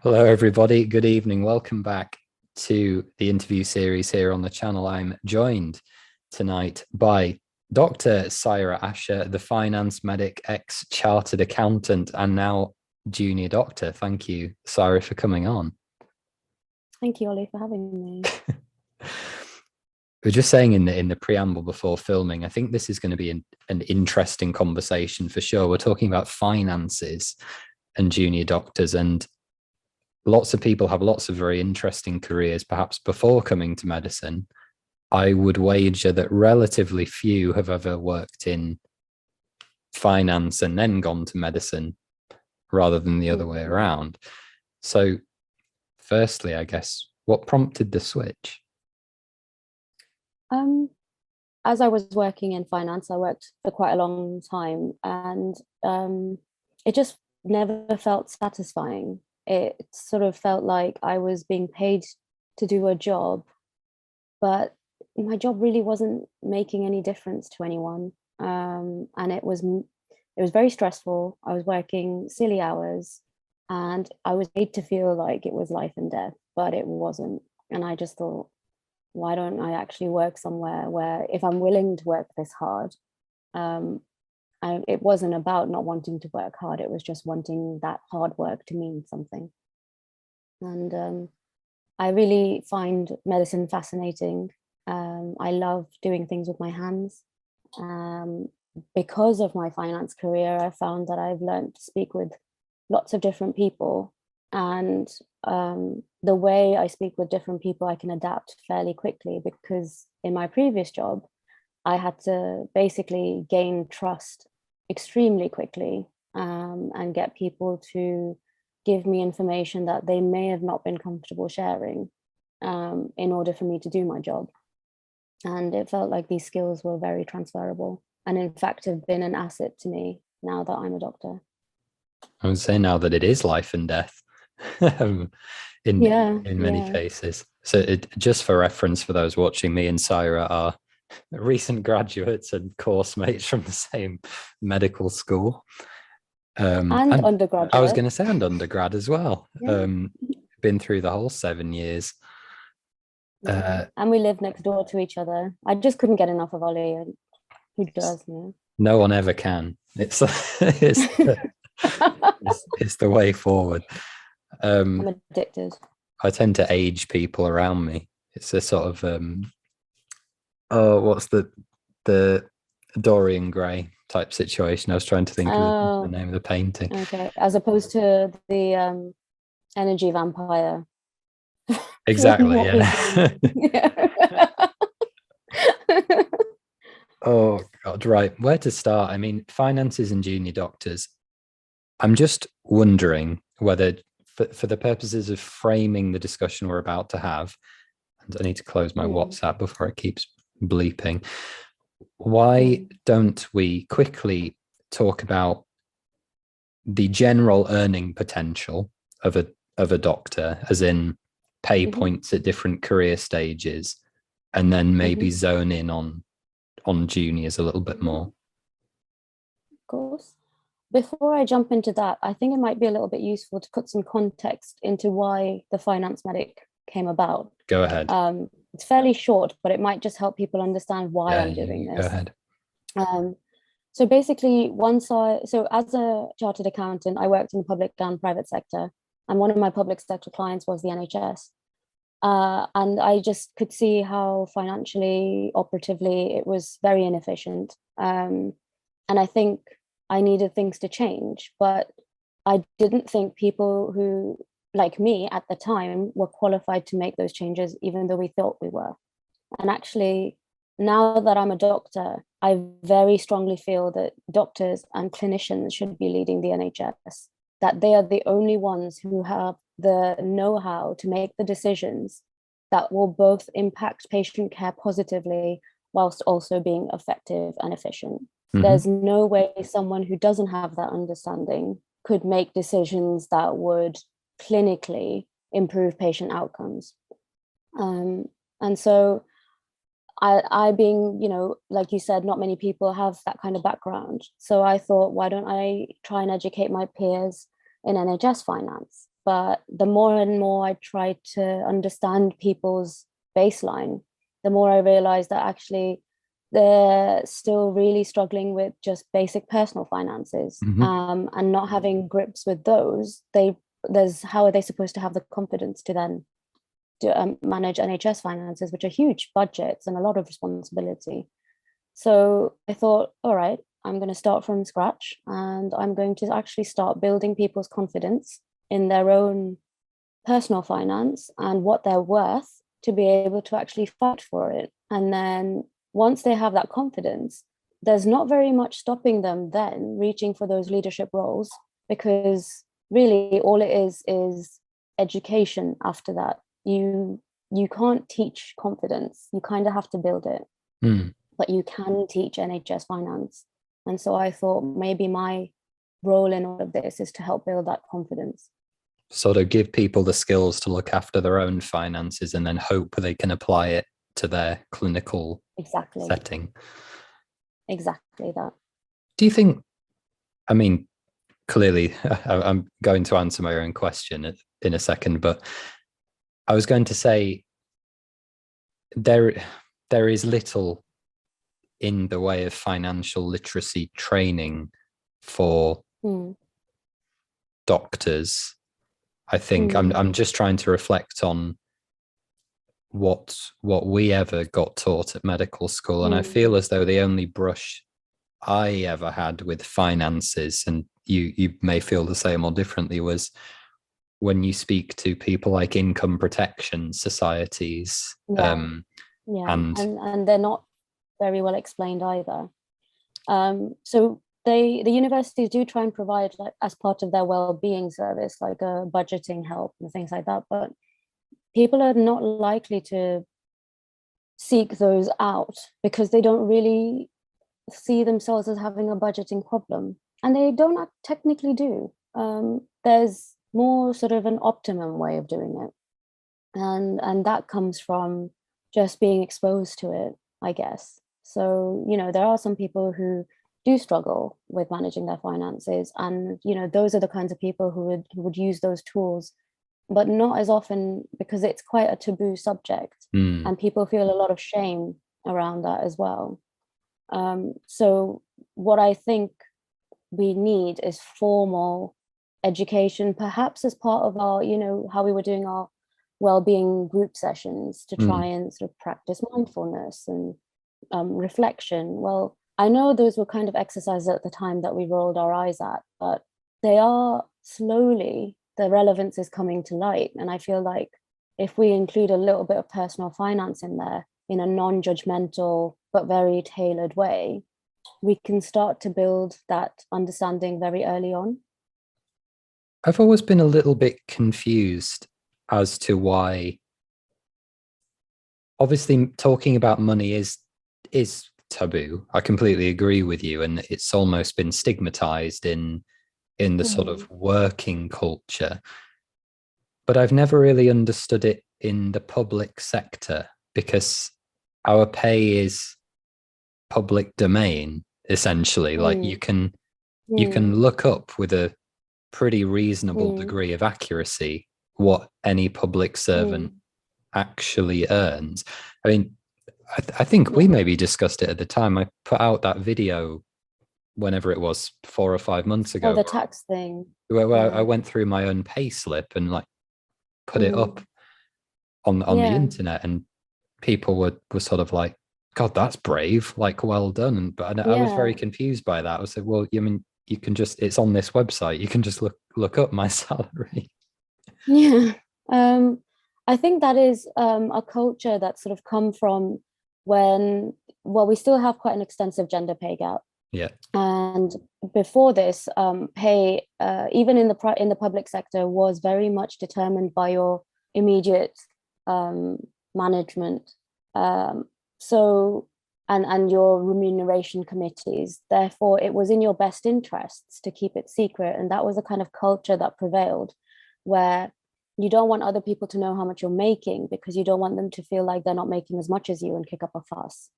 Hello, everybody. Good evening. Welcome back to the interview series here on the channel. I'm joined tonight by Dr. Cyra Asher, the finance medic, ex-chartered accountant, and now junior doctor. Thank you, Cyra, for coming on. Thank you, Ollie, for having me. We were just saying in the preamble before filming, I think this is going to be an interesting conversation for sure. We're talking about finances and junior doctors, and lots of people have lots of very interesting careers, perhaps before coming to medicine. I would wager that relatively few have ever worked in finance and then gone to medicine rather than the other way around. So firstly, I guess, what prompted the switch? As I was working in finance, I worked for quite a long time, and it just never felt satisfying. It sort of felt like I was being paid to do a job, but my job really wasn't making any difference to anyone. And it was very stressful. I was working silly hours, and I was made to feel like it was life and death, but it wasn't. And I just thought, why don't I actually work somewhere where, if I'm willing to work this hard, it wasn't about not wanting to work hard. It was just wanting that hard work to mean something. And I really find medicine fascinating. I love doing things with my hands. Because of my finance career, I found that I've learned to speak with lots of different people. And the way I speak with different people, I can adapt fairly quickly, because in my previous job, I had to basically gain trust extremely quickly, and get people to give me information that they may have not been comfortable sharing, in order for me to do my job. And it felt like these skills were very transferable, and in fact have been an asset to me now that I'm a doctor. I would say now that it is life and death in many cases. So just for reference, for those watching, me and Cyra are recent graduates and course mates from the same medical school. And undergraduate. I was going to say, and undergrad as well. Yeah. Been through the whole 7 years. And we live next door to each other. I just couldn't get enough of Ollie. Who does? Yeah. No one ever can. It's it's the way forward. I'm addicted. I tend to age people around me. It's a sort of what's the Dorian Gray type situation. I was trying to think of the name of the painting. Okay, as opposed to the energy vampire. Exactly. Yeah. Oh God, right. Where to start? I mean, finances and junior doctors. I'm just wondering whether, for the purposes of framing the discussion we're about to have, and I need to close my WhatsApp before it keeps bleeping. Why don't we quickly talk about the general earning potential of a doctor, as in pay points at different career stages, and then maybe zone in on juniors a little bit more? Of course. Before I jump into that, I think it might be a little bit useful to put some context into why the finance medic came about. Go ahead. It's fairly short, but it might just help people understand why I'm doing this. Go ahead. So basically, so as a chartered accountant, I worked in the public and private sector, and one of my public sector clients was the NHS. And I just could see how financially, operatively, it was very inefficient. And I think I needed things to change, but I didn't think people who, like me at the time, were qualified to make those changes, even though we thought we were. And actually, now that I'm a doctor, I very strongly feel that doctors and clinicians should be leading the NHS, that they are the only ones who have the know-how to make the decisions that will both impact patient care positively whilst also being effective and efficient. There's no way someone who doesn't have that understanding could make decisions that would clinically improve patient outcomes. And so I being, like you said, not many people have that kind of background. So I thought, why don't I try and educate my peers in NHS finance? But the more and more I tried to understand people's baseline, the more I realized that actually they're still really struggling with just basic personal finances, and not having grips with those. How are they supposed to have the confidence to then manage NHS finances, which are huge budgets and a lot of responsibility? So I thought, all right, I'm going to start from scratch, and I'm going to actually start building people's confidence in their own personal finance and what they're worth, to be able to actually fight for it. And then once they have that confidence, there's not very much stopping them then reaching for those leadership roles, because really all it is education after that. You can't teach confidence, you kind of have to build it. But you can teach NHS finance. And so I thought maybe my role in all of this is to help build that confidence. Sort of give people the skills to look after their own finances, and then hope they can apply it to their clinical setting. Exactly that. Do you think, I mean, clearly I'm going to answer my own question in a second, but I was going to say there is little in the way of financial literacy training for doctors. I think I'm just trying to reflect on what we ever got taught at medical school, and I feel as though the only brush I ever had with finances, and you may feel the same or differently, was when you speak to people like income protection societies. And they're not very well explained either. So the universities do try and provide, like, as part of their well-being service, like a budgeting help and things like that, but people are not likely to seek those out because they don't really see themselves as having a budgeting problem, and they don't technically do. There's more sort of an optimum way of doing it, and that comes from just being exposed to it, I guess. So, there are some people who do struggle with managing their finances, and those are the kinds of people who would use those tools, but not as often, because it's quite a taboo subject, and people feel a lot of shame around that as well. So what I think we need is formal education, perhaps as part of our, how we were doing our well-being group sessions, to try and sort of practice mindfulness and reflection. Well, I know those were kind of exercises at the time that we rolled our eyes at, but they are slowly, the relevance is coming to light. And I feel like if we include a little bit of personal finance in there in a non-judgmental but very tailored way, we can start to build that understanding very early on. I've always been a little bit confused as to why, obviously talking about money is taboo. I completely agree with you, and it's almost been stigmatized in the sort of working culture. But I've never really understood it in the public sector, because our pay is public domain, essentially. Like you can look up with a pretty reasonable degree of accuracy what any public servant actually earns. I mean, I think we maybe discussed it at the time. I put out that video whenever it was, 4 or 5 months ago. The tax thing. Where I went through my own pay slip and like put it up on the internet, and people were sort of like, God, that's brave, like, well done. But I was very confused by that. I was like, well, you mean you can just, it's on this website, you can just look up my salary. I think that is a culture that's sort of come from when, well, we still have quite an extensive gender pay gap. And before this, pay, even in the public sector, was very much determined by your immediate management. So, and your remuneration committees. Therefore, it was in your best interests to keep it secret. And that was the kind of culture that prevailed, where you don't want other people to know how much you're making, because you don't want them to feel like they're not making as much as you and kick up a fuss.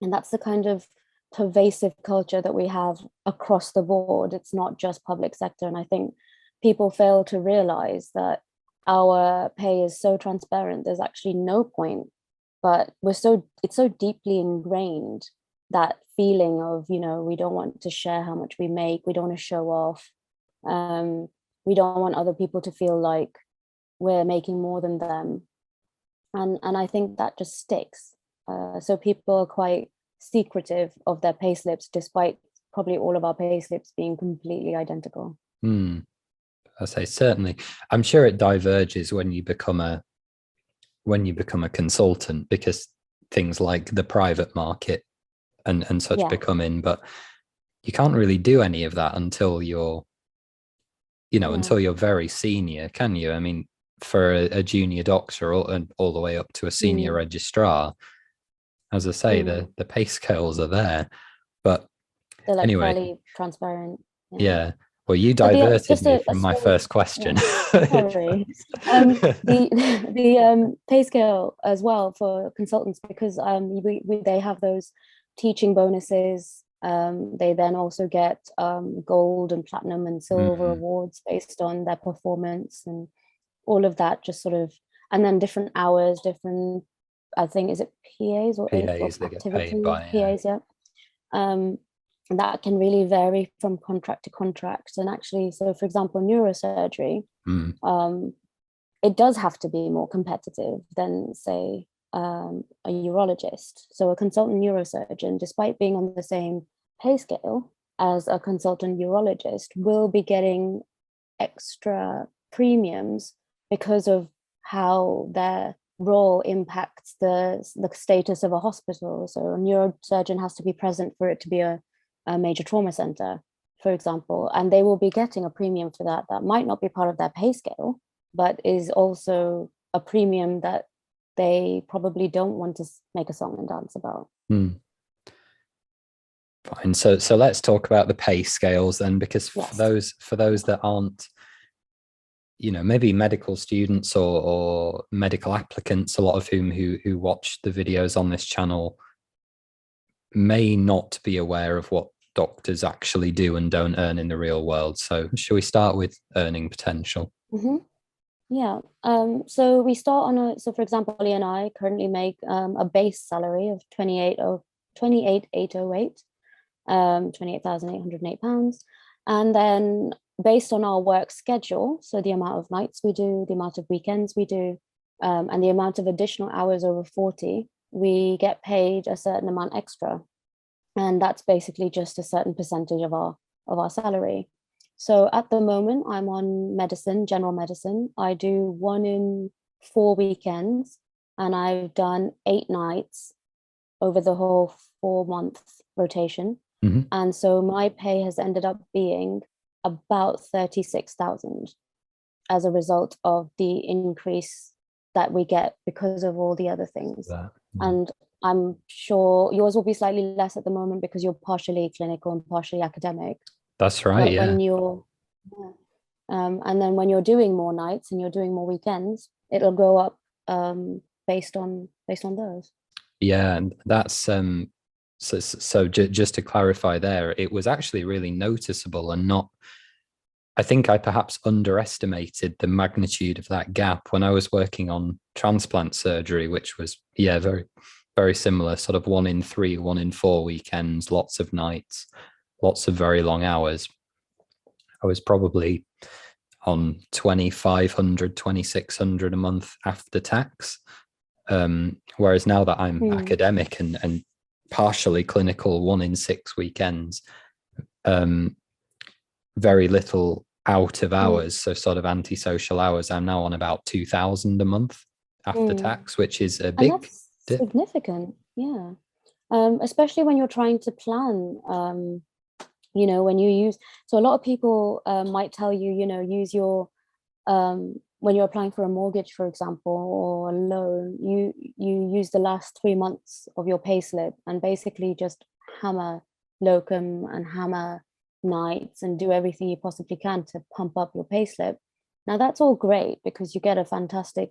And that's the kind of pervasive culture that we have across the board. It's not just public sector. And I think people fail to realize that our pay is so transparent, there's actually no point. But it's so deeply ingrained, that feeling of, we don't want to share how much we make, we don't want to show off, we don't want other people to feel like we're making more than them. And I think that just sticks. So people are quite secretive of their pay slips, despite probably all of our pay slips being completely identical. I say certainly. I'm sure it diverges when you become a consultant, because things like the private market and such become in, but you can't really do any of that until you're, until you're very senior, can you? I mean, for a junior doctor all the way up to a senior registrar, as I say, the pay scales are there, but they're like anyway, fairly transparent. Yeah. Well, you diverted me from my first question. Sorry. The pay scale as well for consultants, because they have those teaching bonuses. They then also get gold and platinum and silver awards based on their performance, and all of that just sort of, and then different hours, different, I think, is it PAs or PAs, they get paid by PAs, that can really vary from contract to contract. And actually, so for example, neurosurgery, it does have to be more competitive than, say, a urologist. So a consultant neurosurgeon, despite being on the same pay scale as a consultant urologist, will be getting extra premiums because of how their role impacts the status of a hospital. So a neurosurgeon has to be present for it to be a major trauma center, for example, and they will be getting a premium for that. That might not be part of their pay scale, but is also a premium that they probably don't want to make a song and dance about. Fine. So let's talk about the pay scales then, because for those that aren't, maybe medical students or medical applicants, a lot of whom who watch the videos on this channel may not be aware of what doctors actually do and don't earn in the real world. So shall we start with earning potential? Yeah. So we start on so for example, Lee and I currently make a base salary of 28,808, £28,808. And then based on our work schedule, so the amount of nights we do, the amount of weekends we do, and the amount of additional hours over 40, we get paid a certain amount extra. And that's basically just a certain percentage of our salary. So at the moment, I'm on medicine, general medicine. I do 1 in 4 weekends, and I've done 8 nights over the whole 4-month rotation. And so my pay has ended up being about 36,000 as a result of the increase that we get because of all the other things. And I'm sure yours will be slightly less at the moment because you're partially clinical and partially academic. That's right. But when you're, and then when you're doing more nights and you're doing more weekends, it'll go up based on those. Yeah, and that's so just to clarify there, it was actually really noticeable and not. I think I perhaps underestimated the magnitude of that gap when I was working on transplant surgery, which was, very, very similar, sort of 1 in 3, 1 in 4 weekends, lots of nights, lots of very long hours. I was probably on 2,500, 2,600 a month after tax. Whereas now that I'm academic and partially clinical, 1 in 6 weekends, very little out of hours, so sort of antisocial hours, I'm now on about 2,000 a month after tax, which is a big dip. Significant. Especially when you're trying to plan, when you use, so a lot of people might tell you, use your when you're applying for a mortgage, for example, or a loan, you use the last 3 months of your pay slip and basically just hammer locum and hammer nights and do everything you possibly can to pump up your payslip. Now that's all great because you get a fantastic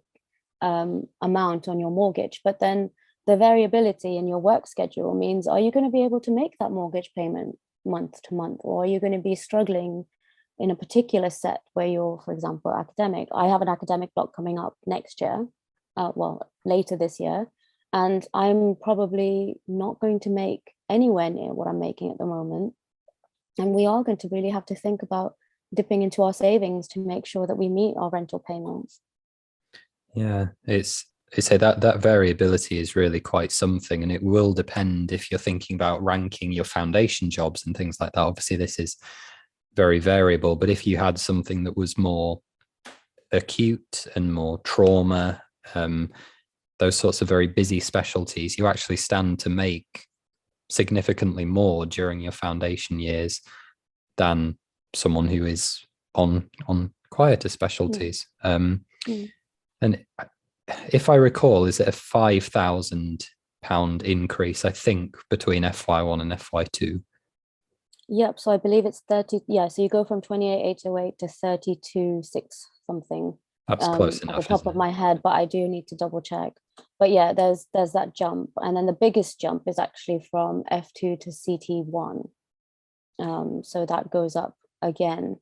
amount on your mortgage, but then the variability in your work schedule means, are you going to be able to make that mortgage payment month to month, or are you going to be struggling in a particular set where you're, for example, academic. I have an academic block coming up next year, well, later this year, and I'm probably not going to make anywhere near what I'm making at the moment. And we are going to really have to think about dipping into our savings to make sure that we meet our rental payments. Yeah, it's say that variability is really quite something, and it will depend if you're thinking about ranking your foundation jobs and things like that. Obviously, this is very variable, but if you had something that was more acute and more trauma, those sorts of very busy specialties, you actually stand to make significantly more during your foundation years than someone who is on quieter specialties. And if I recall, is it a £5,000 increase, I think, between FY1 and FY2? Yep. So I believe it's 30. Yeah. So you go from 28,808 to 32,6 something. That's close enough. At the top of my head, but I do need to double check. But yeah, there's that jump. And then the biggest jump is actually from F2 to CT1. So that goes up again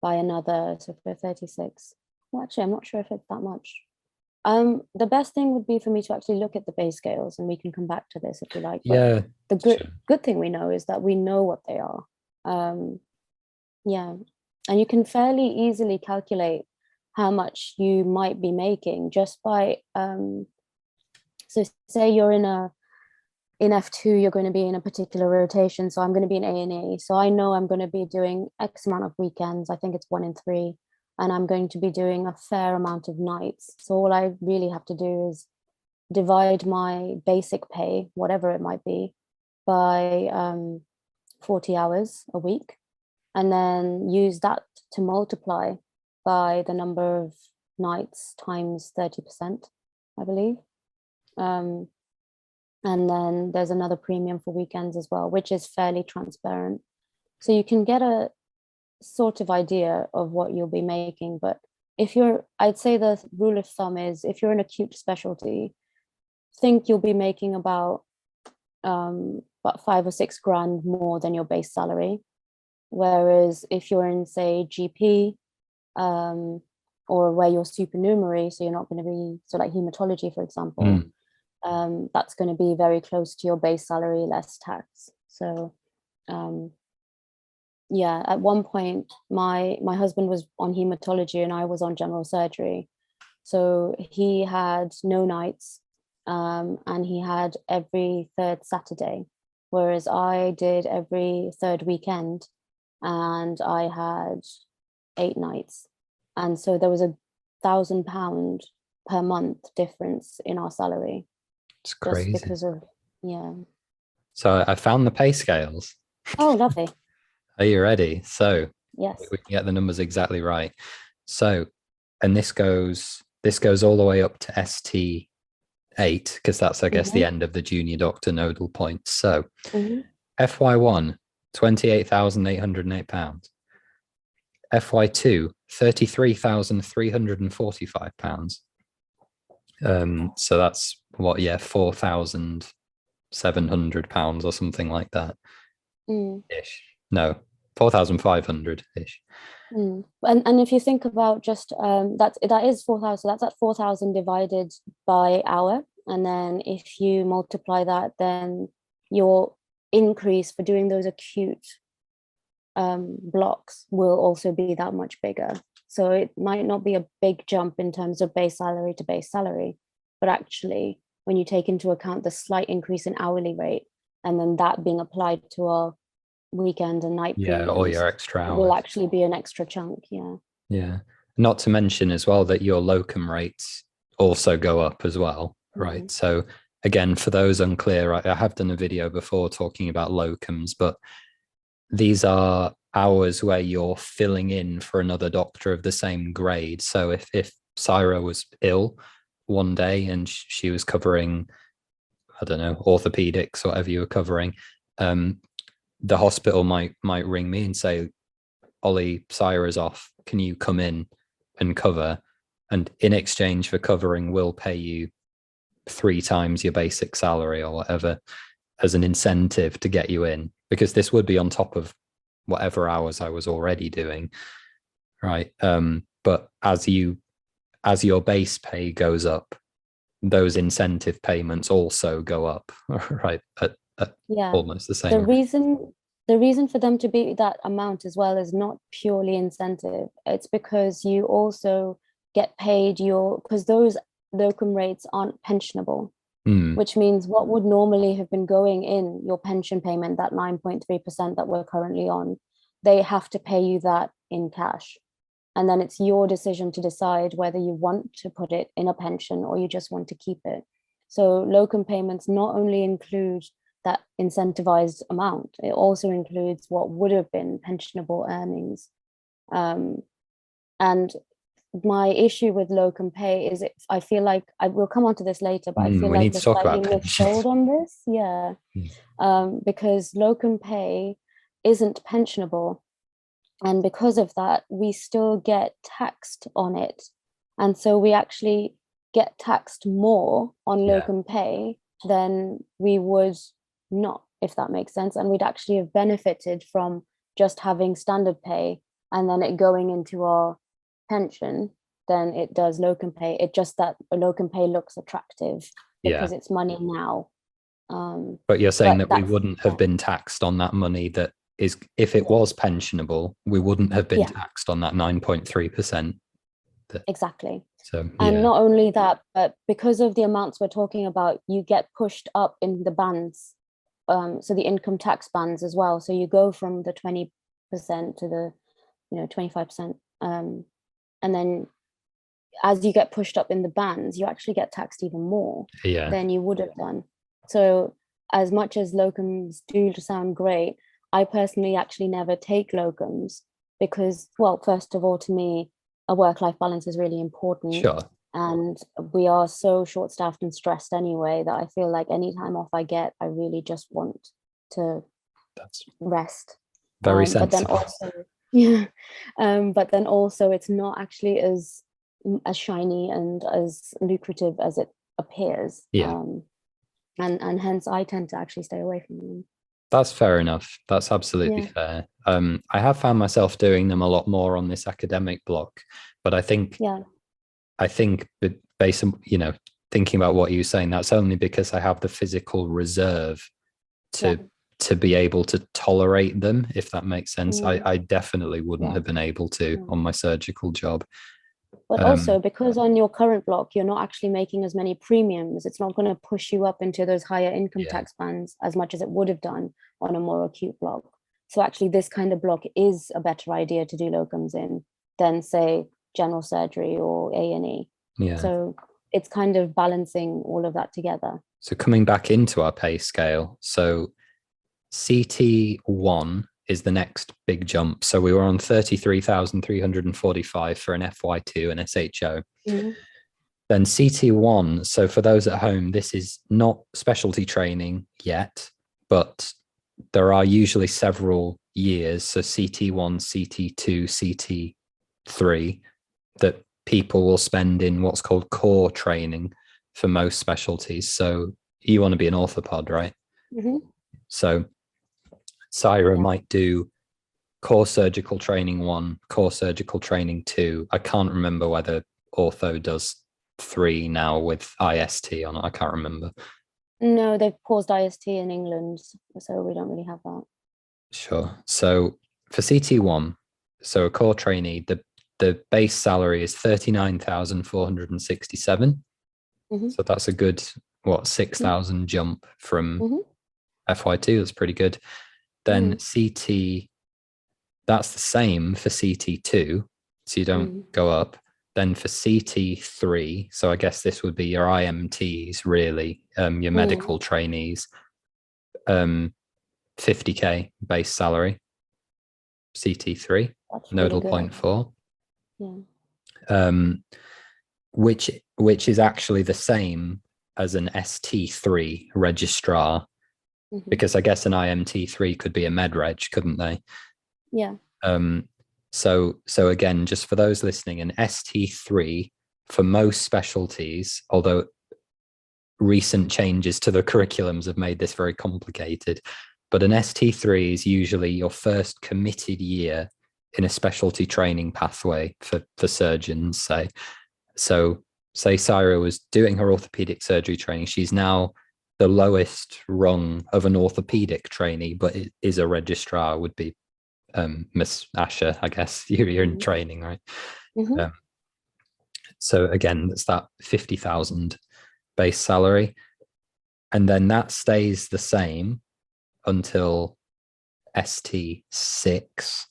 by another, so for 36. Well, actually, I'm not sure if it's that much. The best thing would be for me to actually look at the pay scales, and we can come back to this if you like. But yeah. The good thing we know is that we know what they are. Yeah. And you can fairly easily calculate how much you might be making just by, so say you're in F2, you're going to be in a particular rotation. So I'm going to be in A&E. So I know I'm going to be doing X amount of weekends. I think it's 1 in 3. And I'm going to be doing a fair amount of nights. So all I really have to do is divide my basic pay, whatever it might be, by 40 hours a week, and then use that to multiply by the number of nights times 30%, I believe. And then there's another premium for weekends as well, which is fairly transparent. So you can get a sort of idea of what you'll be making. But I'd say the rule of thumb is if you're an acute specialty, think you'll be making about 5 or 6 grand more than your base salary. Whereas if you're in, say, GP, or where you're supernumerary, so you're not going to be, so like hematology, for example, that's going to be very close to your base salary, less tax. So yeah, at one point my husband was on hematology and I was on general surgery. So he had no nights, and he had every 3rd Saturday, whereas I did every 3rd weekend, and I had 8 nights. And so there was £1,000 per month difference in our salary. It's crazy. Just because of, yeah. So I found the pay scales. Oh, lovely. Are you ready? So yes, we can get the numbers exactly right. So, and this goes all the way up to ST8, because that's, I guess, the end of the junior doctor nodal points. So FY1, £28,808. FY2, £33,345. So that's what, yeah, £4,700 or something like that. Ish. No, 4,500 ish. And if you think about just that is 4,000. So that's at 4,000 divided by hour, and then if you multiply that, then your increase for doing those acute blocks will also be that much bigger. So it might not be a big jump in terms of base salary to base salary, but actually when you take into account the slight increase in hourly rate, and then that being applied to our weekend and night premiums, or your extra hours, will actually be an extra chunk. Yeah, not to mention as well that your locum rates also go up as well, right? So again, for those unclear, I have done a video before talking about locums, but these are hours where you're filling in for another doctor of the same grade. So if Cyra was ill one day and she was covering, I don't know, orthopedics, whatever you were covering, the hospital might ring me and say, Ollie, Cyra's off, can you come in and cover? And in exchange for covering, we'll pay you 3 times your basic salary or whatever as an incentive to get you in, because this would be on top of whatever hours I was already doing. right? But as your base pay goes up, those incentive payments also go up, right? At Yeah. almost the The same rate. reason for them to be that amount as well is not purely incentive. It's because you also get paid because those locum rates aren't pensionable, which means what would normally have been going in your pension payment, that 9.3% that we're currently on, they have to pay you that in cash. And then it's your decision to decide whether you want to put it in a pension or you just want to keep it. So locum payments not only include that incentivized amount, it also includes what would have been pensionable earnings. And my issue with locum pay is I feel like I will come on to this later, but I feel We like need we're to talk slightly about pensions. missold on this. Yeah. Because locum pay isn't pensionable. And because of that, we still get taxed on it. And so we actually get taxed more on Yeah. locum pay than we would not, if that makes sense. And we'd actually have benefited from just having standard pay and then it going into our pension than it does locum pay. It just that a locum pay looks attractive because it's money now. But you're saying that we that's, wouldn't have been taxed on that money that is, if it was pensionable, we wouldn't have been taxed on that 9.3%. Exactly. So, and not only that, but because of the amounts we're talking about, you get pushed up in the bands. So the income tax bands as well. So you go from the 20% to the 25%. And then as you get pushed up in the bands, you actually get taxed even more than you would have done. So as much as locums do sound great, I personally actually never take locums because, well, first of all, to me, a work-life balance is really important. Sure. And we are so short-staffed and stressed anyway that I feel like any time off I get, I really just want to rest. Very But then sensible. also, but then also it's not actually as shiny and as lucrative as it appears. And hence I tend to actually stay away from them. That's fair enough. That's absolutely fair. I have found myself doing them a lot more on this academic block, but I think based on, thinking about what you were saying, that's only because I have the physical reserve to be able to tolerate them, if that makes sense. I definitely wouldn't have been able to on my surgical job. But also because on your current block, you're not actually making as many premiums. It's not going to push you up into those higher income tax bands as much as it would have done on a more acute block. So actually this kind of block is a better idea to do locums in than say general surgery or A&E. So it's kind of balancing all of that together. So coming back into our pay scale, so CT1 is the next big jump. So we were on 33,345 for an FY2 and SHO. Then CT1, so for those at home, this is not specialty training yet, but there are usually several years, so CT1, CT2, CT3, that people will spend in what's called core training for most specialties. So you want to be an orthopod, right? So Cyra might do core surgical training 1, core surgical training 2. I can't remember whether ortho does 3 now with IST or not. I can't remember. No, they've paused IST in England, so we don't really have that. Sure. So for CT1, so a core trainee, the base salary is 39,467. So that's a good 6,000 jump from FY2. That's pretty good. Then CT, that's the same for CT2, so you don't go up. Then for CT3, so I guess this would be your IMTs, really, your medical trainees, 50K base salary. CT3, nodal point 4. Which is actually the same as an ST3 registrar, because I guess an IMT3 could be a med reg, couldn't they? So again, just for those listening, an ST3 for most specialties, although recent changes to the curriculums have made this very complicated, but an ST3 is usually your first committed year in a specialty training pathway for surgeons, say. So say Cyra was doing her orthopedic surgery training, she's now the lowest rung of an orthopedic trainee, but it is a registrar, would be Miss Asher, I guess. You're in training, right? So again, it's that 50,000 base salary, and then that stays the same until ST6,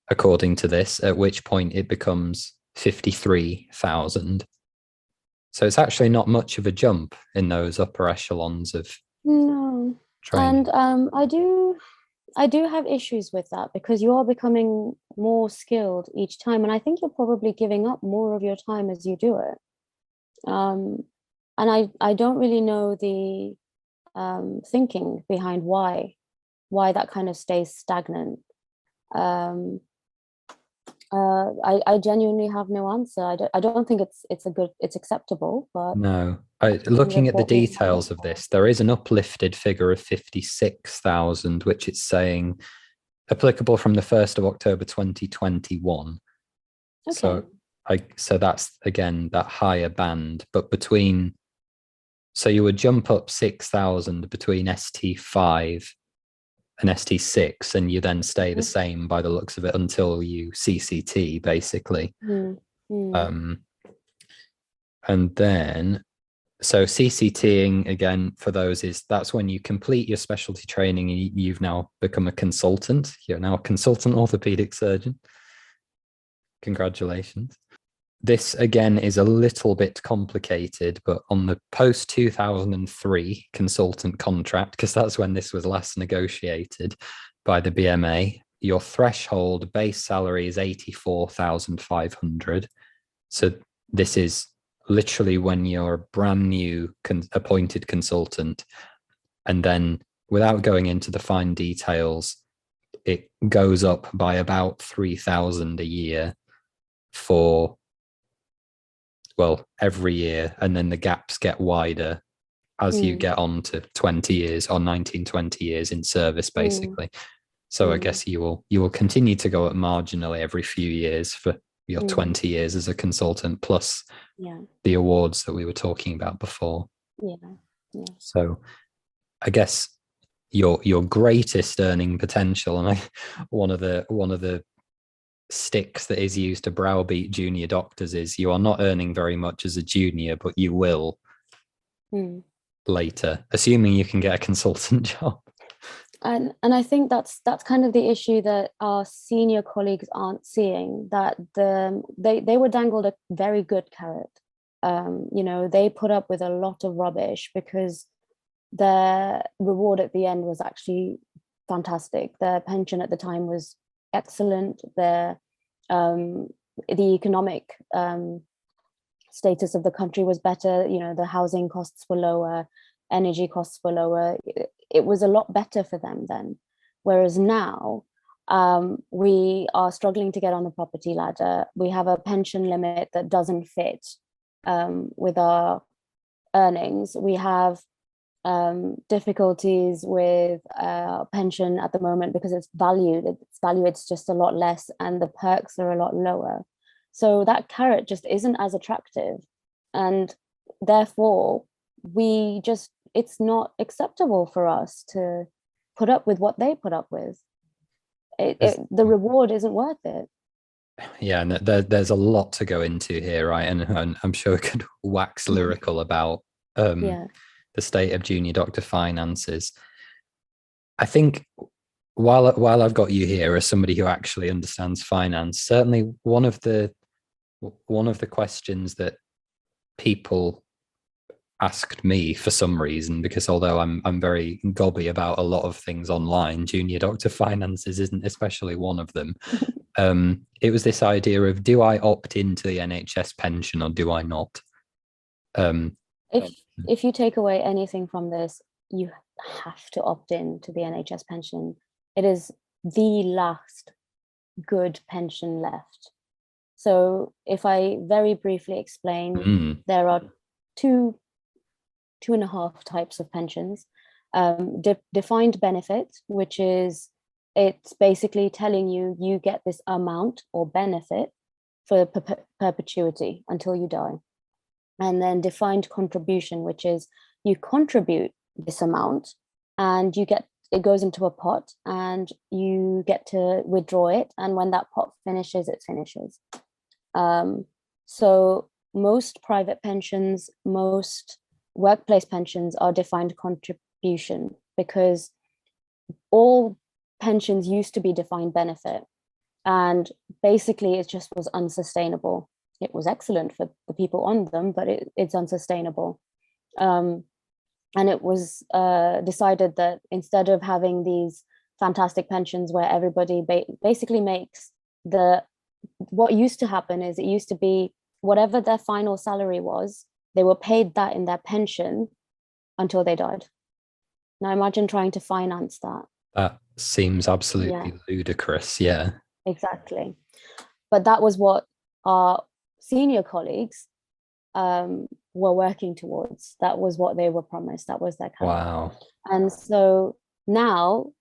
according to this, at which point it becomes 53,000. So it's actually not much of a jump in those upper echelons of training. And I do have issues with that, because you are becoming more skilled each time, and I think you're probably giving up more of your time as you do it. And I don't really know the thinking behind why that kind of stays stagnant. I genuinely have no answer. I don't think it's acceptable, but no. Looking at the details of this, there is an uplifted figure of 56,000, which it's saying applicable from the 1st of October 2021. Okay. So that's again that higher band, but so you would jump up 6,000 between ST5 and ST6, and you then stay the same by the looks of it until you CCT, basically. And then, so CCTing, again, for those, that's when you complete your specialty training and you've now become a consultant. You're now a consultant orthopedic surgeon. Congratulations. This, again, is a little bit complicated, but on the post-2003 consultant contract, because that's when this was last negotiated by the BMA, your threshold base salary is 84,500. So this is literally when you're a brand new appointed consultant. And then, without going into the fine details, it goes up by about 3,000 a year for, well, every year, and then the gaps get wider as you get on to 20 years or 19, 20 years in service, basically. So I guess you will continue to go up marginally every few years for your 20 years as a consultant, plus the awards that we were talking about before. So I guess your greatest earning potential, and one of the sticks that is used to browbeat junior doctors, is you are not earning very much as a junior, but you will later, assuming you can get a consultant job. And I think that's kind of the issue that our senior colleagues aren't seeing, that they were dangled a very good carrot. They put up with a lot of rubbish because their reward at the end was actually fantastic. Their pension at the time was excellent. The economic status of the country was better. The housing costs were lower, energy costs were lower. It was a lot better for them then. Whereas now, we are struggling to get on the property ladder. We have a pension limit that doesn't fit with our earnings. We have difficulties with pension at the moment because it's valued. It's just a lot less, and the perks are a lot lower. So that carrot just isn't as attractive, and therefore it's not acceptable for us to put up with what they put up with. The reward isn't worth it. Yeah, and there's a lot to go into here, right? And I'm sure we could wax lyrical about the state of junior doctor finances. I think while I've got you here as somebody who actually understands finance, certainly one of the questions that people asked me for some reason, because although I'm very gobby about a lot of things online, junior doctor finances isn't especially one of them. It was this idea of, do I opt into the NHS pension or do I not? If you take away anything from this, you have to opt in to the NHS pension. It is the last good pension left. So if I very briefly explain, there are two and a half types of pensions. Defined benefit, which is it's basically telling you you get this amount or benefit for perpetuity until you die. And then defined contribution, which is you contribute this amount and you get, it goes into a pot and you get to withdraw it. And when that pot finishes, it finishes. So most private pensions, most workplace pensions are defined contribution, because all pensions used to be defined benefit. And basically it just was unsustainable. It was excellent for the people on them, but it's unsustainable. And it was decided that instead of having these fantastic pensions where everybody basically makes what used to happen is, it used to be whatever their final salary was, they were paid that in their pension until they died. Now imagine trying to finance that. That seems absolutely ludicrous. Yeah. Exactly. But that was what our senior colleagues were working towards. That was what they were promised. That was their kind. Wow. And so now,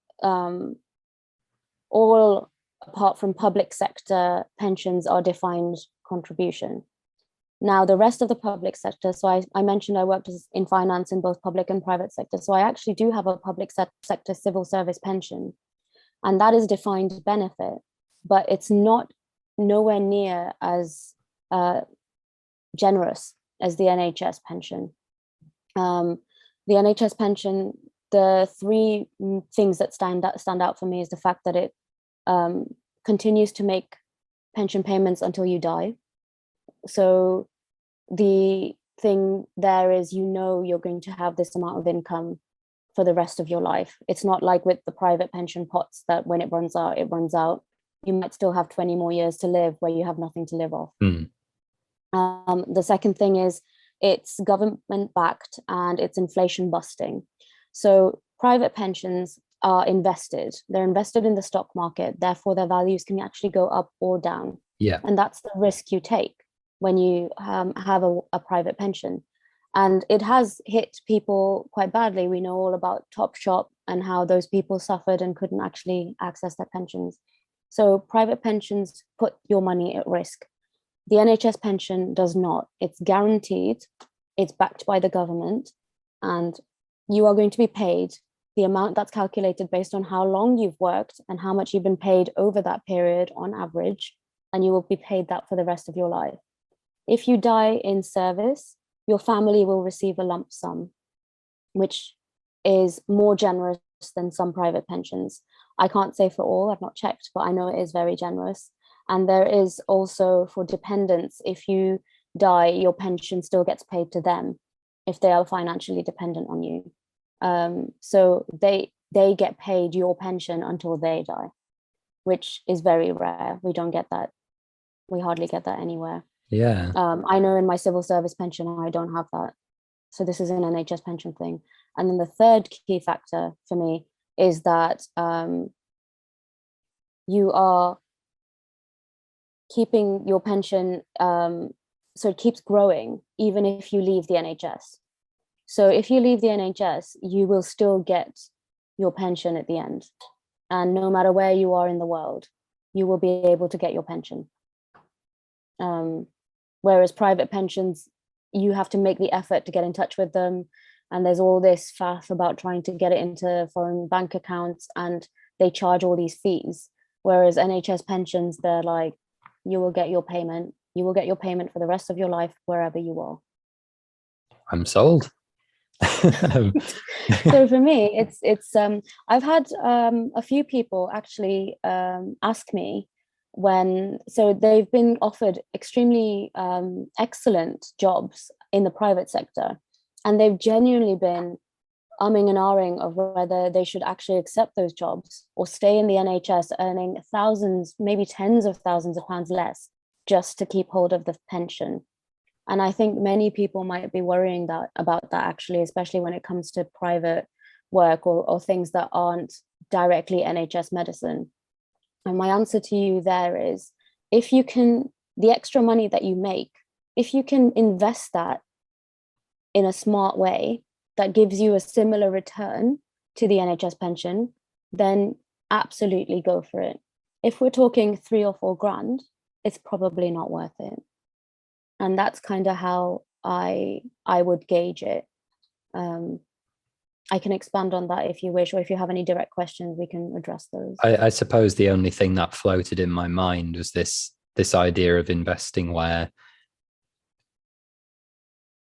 all apart from public sector pensions are defined contribution. Now, the rest of the public sector, so I mentioned I worked in finance in both public and private sector. So I actually do have a public sector civil service pension, and that is defined benefit, but it's nowhere near as generous as the NHS pension. The NHS pension, the three things that stand out for me is the fact that it continues to make pension payments until you die. So the thing there is, you're going to have this amount of income for the rest of your life. It's not like with the private pension pots that when it runs out, it runs out. You might still have 20 more years to live where you have nothing to live off. The second thing is it's government backed and it's inflation busting. So private pensions are invested. They're invested in the stock market. Therefore, their values can actually go up or down. Yeah. And that's the risk you take when you have a private pension. And it has hit people quite badly. We know all about Topshop and how those people suffered and couldn't actually access their pensions. So private pensions put your money at risk. The NHS pension does not. It's guaranteed, it's backed by the government, and you are going to be paid the amount that's calculated based on how long you've worked and how much you've been paid over that period on average, and you will be paid that for the rest of your life. If you die in service, your family will receive a lump sum, which is more generous than some private pensions. I can't say for all, I've not checked, but I know it is very generous. And there is also for dependents, if you die, your pension still gets paid to them if they are financially dependent on you. So they get paid your pension until they die, which is very rare. We don't get that. We hardly get that anywhere. Yeah. I know in my civil service pension, I don't have that. So this is an NHS pension thing. And then the third key factor for me is that you are keeping your pension, so it keeps growing even if you leave the NHS. So if you leave the NHS, you will still get your pension at the end. And no matter where you are in the world, you will be able to get your pension. Whereas private pensions, you have to make the effort to get in touch with them. And there's all this faff about trying to get it into foreign bank accounts, and they charge all these fees. Whereas NHS pensions, they're like, you will get your payment. You will get your payment for the rest of your life, wherever you are. I'm sold. So for me, it's I've had a few people actually ask me so they've been offered extremely excellent jobs in the private sector, and they've genuinely been umming and ahhing of whether they should actually accept those jobs or stay in the NHS earning thousands, maybe tens of thousands of pounds less just to keep hold of the pension. And I think many people might be worrying about that actually, especially when it comes to private work or things that aren't directly NHS medicine. And my answer to you there is, if you can, the extra money that you make, if you can invest that in a smart way that gives you a similar return to the NHS pension, then absolutely go for it. If we're talking 3 or 4 grand, it's probably not worth it. And that's kind of how I would gauge it. I can expand on that if you wish, or if you have any direct questions, we can address those. I suppose the only thing that floated in my mind was this idea of investing where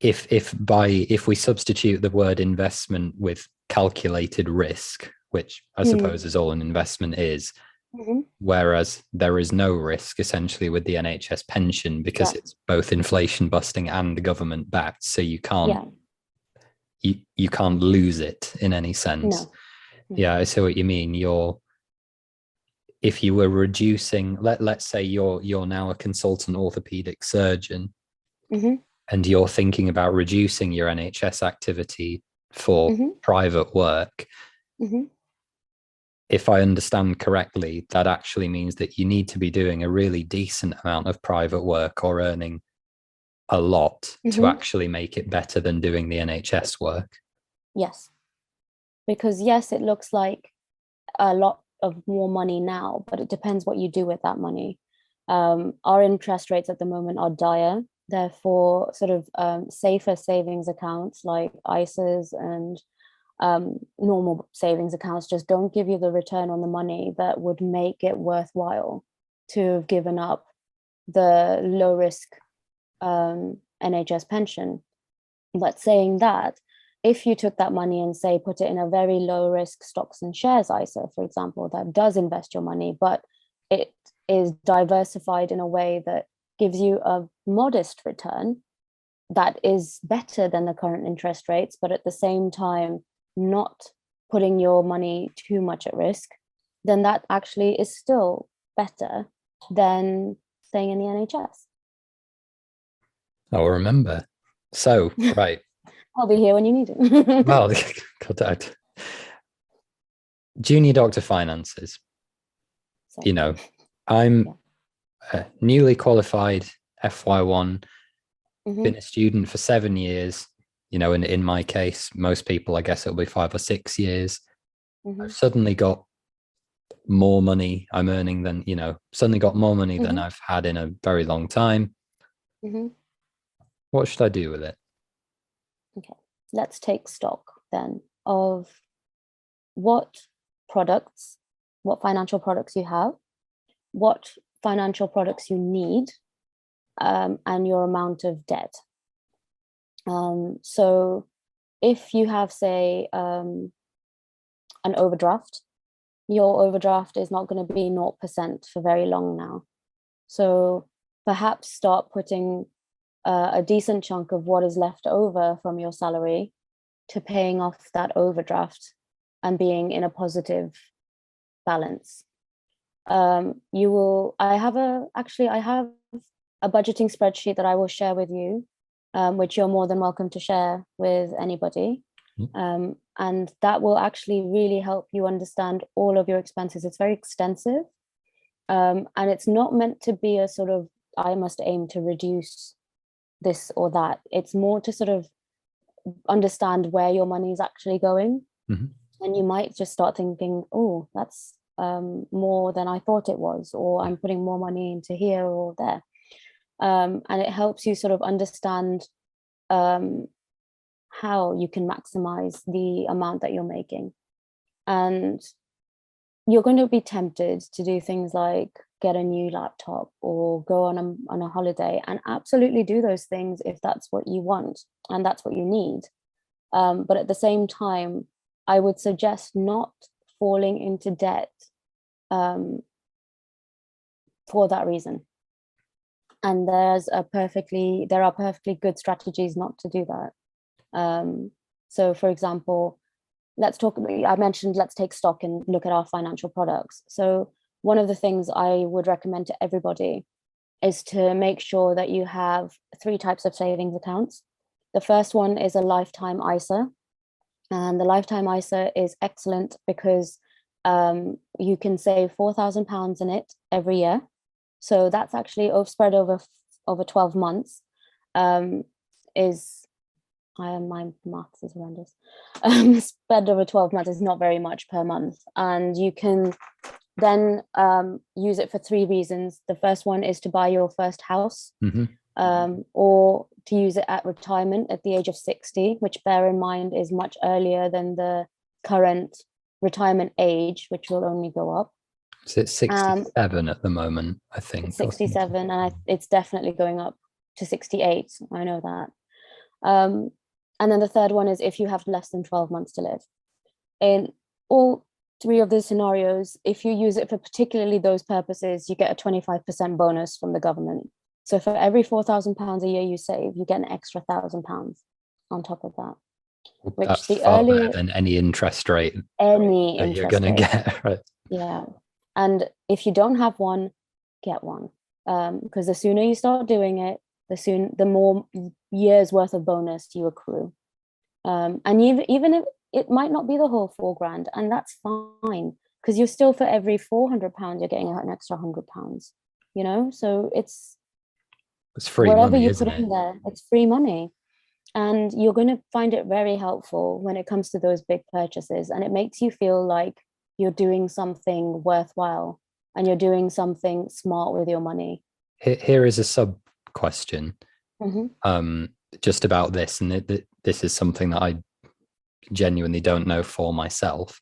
if we substitute the word investment with calculated risk, which I suppose is all an investment is, whereas there is no risk essentially with the NHS pension because it's both inflation busting and government backed, so you can't you can't lose it in any sense. Yeah, I see what you mean. If you were reducing, let's say you're now a consultant orthopedic surgeon, and you're thinking about reducing your NHS activity for private work. If I understand correctly, that actually means that you need to be doing a really decent amount of private work or earning a lot to actually make it better than doing the NHS work. Yes, because yes, it looks like a lot of more money now, but it depends what you do with that money. Our interest rates at the moment are dire. Therefore, sort of safer savings accounts like ISAs and normal savings accounts just don't give you the return on the money that would make it worthwhile to have given up the low risk NHS pension. But saying that, if you took that money and say put it in a very low risk stocks and shares ISA, for example, that does invest your money, but it is diversified in a way that gives you a modest return that is better than the current interest rates, but at the same time not putting your money too much at risk, then that actually is still better than staying in the NHS. I'll remember. So, right. I'll be here when you need it. Well, God, junior doctor finances. So, you know, I'm newly qualified FY1, been a student for 7 years. You know, in my case, most people, I guess it'll be 5 or 6 years. I've suddenly got more money I'm earning than, suddenly got more money than I've had in a very long time. What should I do with it? Okay, let's take stock then of what financial products you have, what financial products you need, and your amount of debt. So if you have, say, an overdraft, your overdraft is not going to be 0% for very long now. So perhaps start putting a decent chunk of what is left over from your salary to paying off that overdraft and being in a positive balance. I have a budgeting spreadsheet that I will share with you, which you're more than welcome to share with anybody. And that will actually really help you understand all of your expenses. It's very extensive. And it's not meant to be a sort of, I must aim to reduce this or that. It's more to sort of understand where your money is actually going. And you might just start thinking, oh, that's more than I thought it was, or I'm putting more money into here or there. And it helps you sort of understand how you can maximize the amount that you're making. And you're going to be tempted to do things like get a new laptop or go on a holiday, and absolutely do those things if that's what you want and that's what you need. But at the same time, I would suggest not falling into debt for that reason. And there are perfectly good strategies not to do that. So for example, I mentioned, let's take stock and look at our financial products. So one of the things I would recommend to everybody is to make sure that you have 3 types of savings accounts. The first one is a lifetime ISA. And the lifetime ISA is excellent because you can save £4,000 in it every year. So that's actually spread over 12 months, is my maths is horrendous. Spread over 12 months is not very much per month. And you can then use it for 3 reasons. The first one is to buy your first house, or to use it at retirement at the age of 60, which, bear in mind, is much earlier than the current retirement age, which will only go up. So it's 67 at the moment, I think. It's 67, and it's definitely going up to 68. I know that. And then the third one is if you have less than 12 months to live. In all 3 of these scenarios, if you use it for particularly those purposes, you get a 25% bonus from the government. So for every £4,000 a year you save, you get an extra £1,000 on top of that. Which that's far better than any interest rate you're going to get, right? Yeah. And if you don't have one, get one. Because the sooner you start doing it, the more years worth of bonus you accrue. And even if it might not be the whole £4,000, and that's fine, because you're still, for every £400 you're getting an extra £100, you know. So it's free whatever money, you isn't put it? in there, it's free money. And you're going to find it very helpful when it comes to those big purchases, and it makes you feel like you're doing something worthwhile and you're doing something smart with your money. Here is a sub question, just about this, and this is something that I genuinely don't know for myself.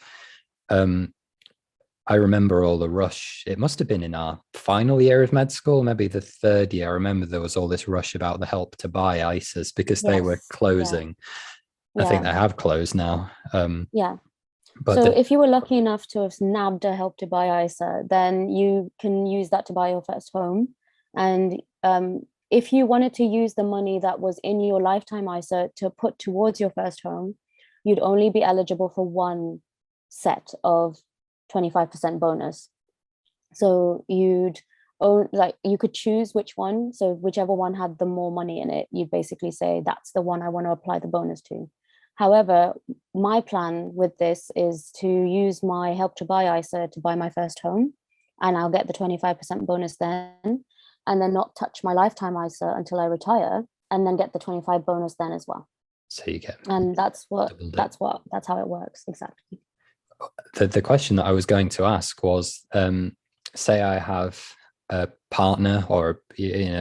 I remember all the rush. It must have been in our final year of med school, maybe the 3rd year. I remember there was all this rush about the Help to Buy ISAs because they were closing. I think they have closed now. But so if you were lucky enough to have nabbed a Help to Buy ISA, then you can use that to buy your first home. And if you wanted to use the money that was in your lifetime ISA to put towards your first home, you'd only be eligible for one set of 25% bonus. So you could choose which one. So whichever one had the more money in it, you'd basically say, that's the one I want to apply the bonus to. However, my plan with this is to use my Help to Buy ISA to buy my first home, and I'll get the 25% bonus then, and then not touch my lifetime ISA until I retire, and then get the 25 bonus then as well. So you get, and that's how it works exactly. The question that I was going to ask was, say I have a partner or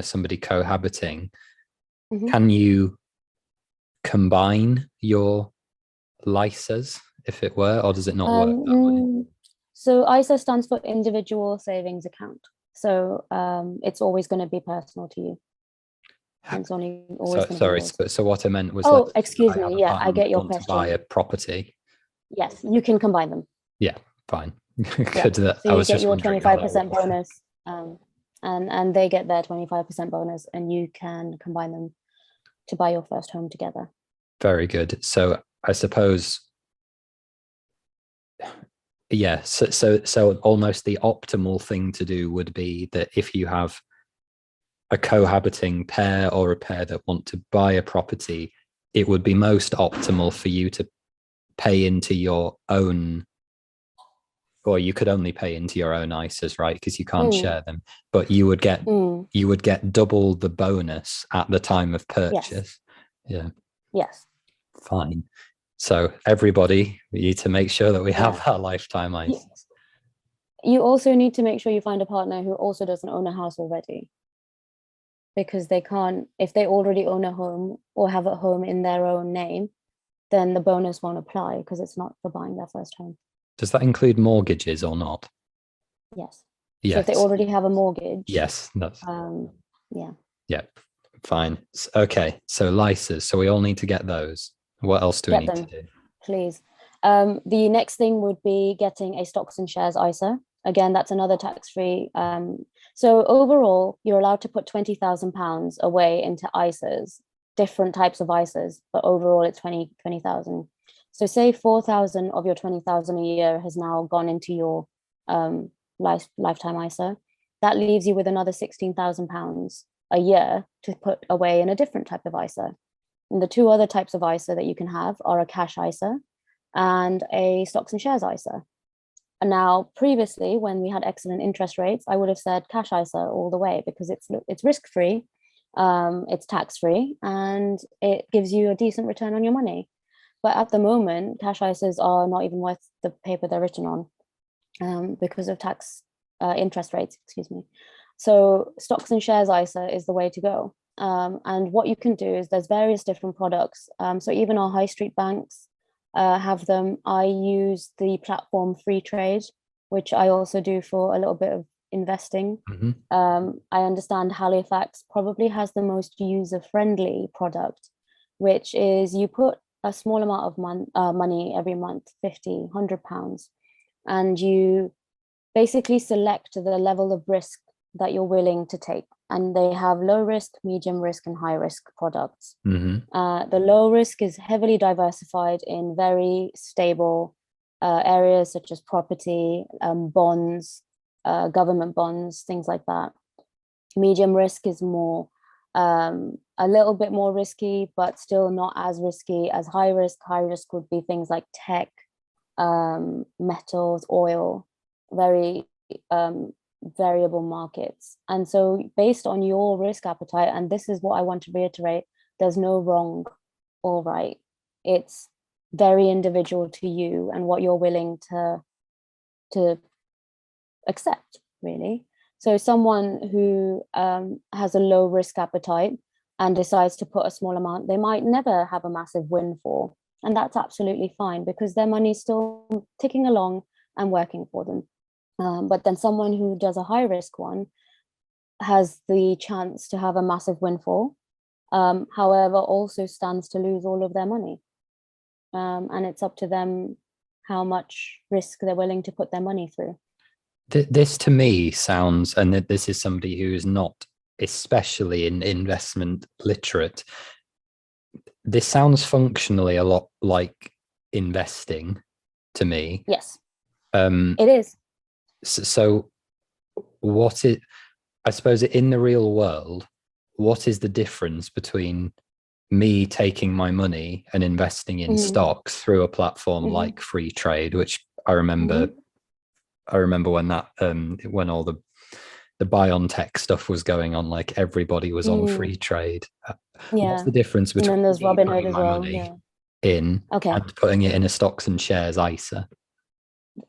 somebody cohabiting, can you combine your LISAs, if it were, or does it not work that way? So ISA stands for Individual Savings Account. So it's always going to be personal to you. It's only always sorry, so what I meant was, excuse me. Yeah, I get your question. To buy a property. Yes, you can combine them. Yeah, fine. Good. So I was just your 25% bonus, and they get their 25% bonus, and you can combine them to buy your first home together. Very good. So I suppose, yeah. So almost the optimal thing to do would be that if you have a cohabiting pair or a pair that want to buy a property, it would be most optimal for you to pay into your own, or you could only pay into your own ISAs, right? Because you can't share them, but you would get double the bonus at the time of purchase. Yeah. Yes. Fine. So everybody, we need to make sure that we have our lifetime ISAs. You also need to make sure you find a partner who also doesn't own a house already, because they can't, if they already own a home or have a home in their own name, then the bonus won't apply because it's not for buying their first home. Does that include mortgages or not? Yes. Yes. So if they already have a mortgage. Yes. That's, yeah. Yeah. Fine. Okay. So LISAs. So we all need to get those. What else do we need to do? Please. The next thing would be getting a stocks and shares ISA. Again, that's another tax-free. So overall, you're allowed to put £20,000 away into ISAs, different types of ISAs, but overall it's 20,000. So say 4,000 of your 20,000 a year has now gone into your lifetime ISA. That leaves you with another £16,000 a year to put away in a different type of ISA. And the 2 other types of ISA that you can have are a cash ISA and a stocks and shares ISA. And now, previously, when we had excellent interest rates, I would have said cash ISA all the way because it's risk-free, It's tax-free and it gives you a decent return on your money. But at the moment, cash ISAs are not even worth the paper they're written on, because of tax interest rates, excuse me. So stocks and shares ISA is the way to go. And what you can do is there's various different products. So even our high street banks have them. I use the platform Free Trade, which I also do for a little bit of investing. I understand Halifax probably has the most user-friendly product, which is you put a small amount of money every month, 50, £100, and you basically select the level of risk that you're willing to take. And they have low risk, medium risk, and high risk products. The low risk is heavily diversified in very stable areas such as property, bonds, government bonds, things like that. Medium risk is more a little bit more risky, but still not as risky as high risk. High risk would be things like tech, metals, oil, very variable markets. And so based on your risk appetite, and this is what I want to reiterate, there's no wrong or right. It's very individual to you and what you're willing to accept, really. So someone who has a low risk appetite and decides to put a small amount, they might never have a massive windfall. And that's absolutely fine because their money's still ticking along and working for them. But then someone who does a high risk one has the chance to have a massive windfall, however, also stands to lose all of their money. And it's up to them how much risk they're willing to put their money through. This to me sounds, and this is somebody who is not especially in investment literate, this sounds functionally a lot like investing to me. Yes, it is. So what is, I suppose in the real world, what is the difference between me taking my money and investing in stocks through a platform like Free Trade, which I remember when that when all the BioNTech stuff was going on, like everybody was on Free Trade. What's the difference between and then there's Robinhood as well, money in and putting it in a stocks and shares ISA?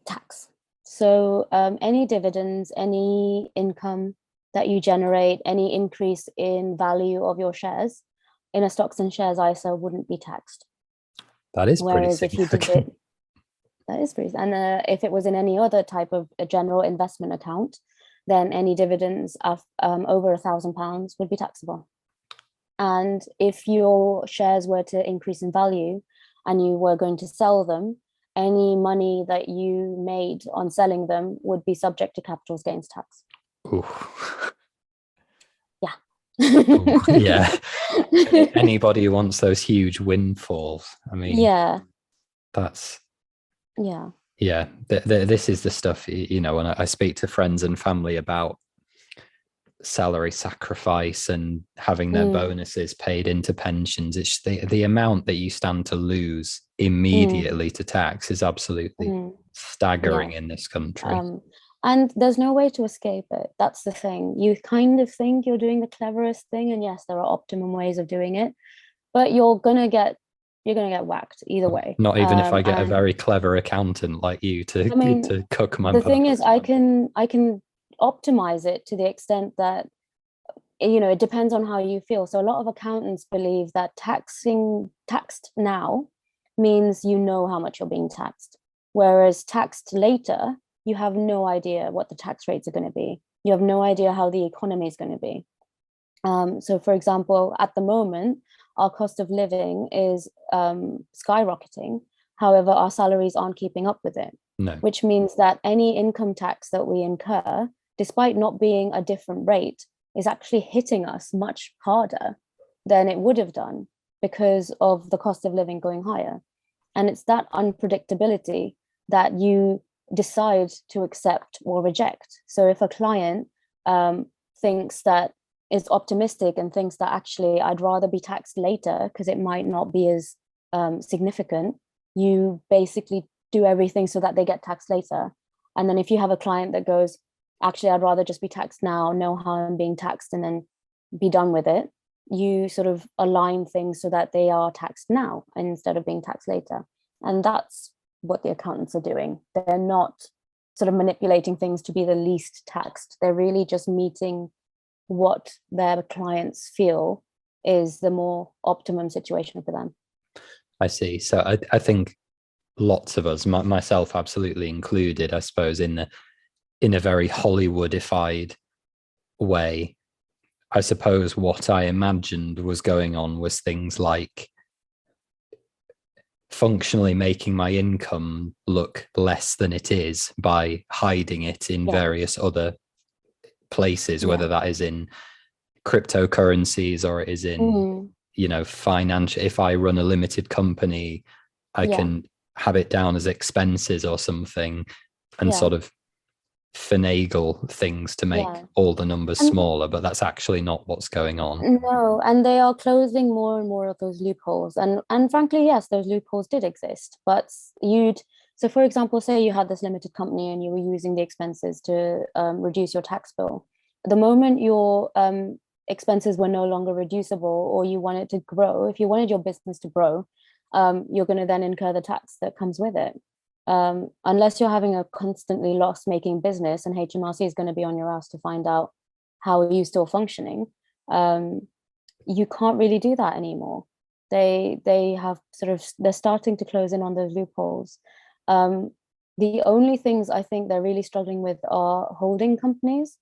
Tax. So any dividends, any income that you generate, any increase in value of your shares in a stocks and shares ISA wouldn't be taxed. That is pretty significant. If you did it, that is pretty. And if it was in any other type of a general investment account, then any dividends of over £1,000 would be taxable. And if your shares were to increase in value and you were going to sell them, any money that you made on selling them would be subject to capital gains tax. Ooh. Yeah. Ooh, yeah. Anybody who wants those huge windfalls, I mean, yeah, that's yeah. This is the stuff, you know, when I speak to friends and family about salary sacrifice and having their bonuses paid into pensions, it's the amount that you stand to lose immediately to tax is absolutely staggering in this country. And there's no way to escape it. That's the thing. You kind of think you're doing the cleverest thing, and yes, there are optimum ways of doing it, but you're gonna get whacked either way. Not even if I get a very clever accountant like you to cook my. The thing is, I can optimize it to the extent that, you know, it depends on how you feel. So a lot of accountants believe that taxed now means you know how much you're being taxed, whereas taxed later, you have no idea what the tax rates are going to be. You have no idea how the economy is going to be. So for example, at the moment, our cost of living is skyrocketing. However, our salaries aren't keeping up with it, which means that any income tax that we incur, despite not being a different rate, is actually hitting us much harder than it would have done because of the cost of living going higher. And it's that unpredictability that you decide to accept or reject. So if a client thinks that is optimistic and thinks that actually I'd rather be taxed later because it might not be as significant, you basically do everything so that they get taxed later. And then if you have a client that goes, actually, I'd rather just be taxed now, know how I'm being taxed, and then be done with it, you sort of align things so that they are taxed now instead of being taxed later. And that's what the accountants are doing. They're not sort of manipulating things to be the least taxed. They're really just meeting what their clients feel is the more optimum situation for them. I see. So I think lots of us, myself absolutely included, I suppose, in a very Hollywoodified way, I suppose what I imagined was going on was things like functionally making my income look less than it is by hiding it in various other places, whether that is in cryptocurrencies or it is in, financial. If I run a limited company, I can have it down as expenses or something and sort of finagle things to make all the numbers smaller, but that's actually not what's going on. No, and they are closing more and more of those loopholes. And frankly, yes, those loopholes did exist, but so for example, say you had this limited company and you were using the expenses to reduce your tax bill. The moment your expenses were no longer reducible or you wanted to grow, if you wanted your business to grow, you're going to then incur the tax that comes with it. Unless you're having a constantly loss-making business and HMRC is going to be on your ass to find out how are you still functioning, you can't really do that anymore. They have they're starting to close in on those loopholes. The only things I think they're really struggling with are holding companies.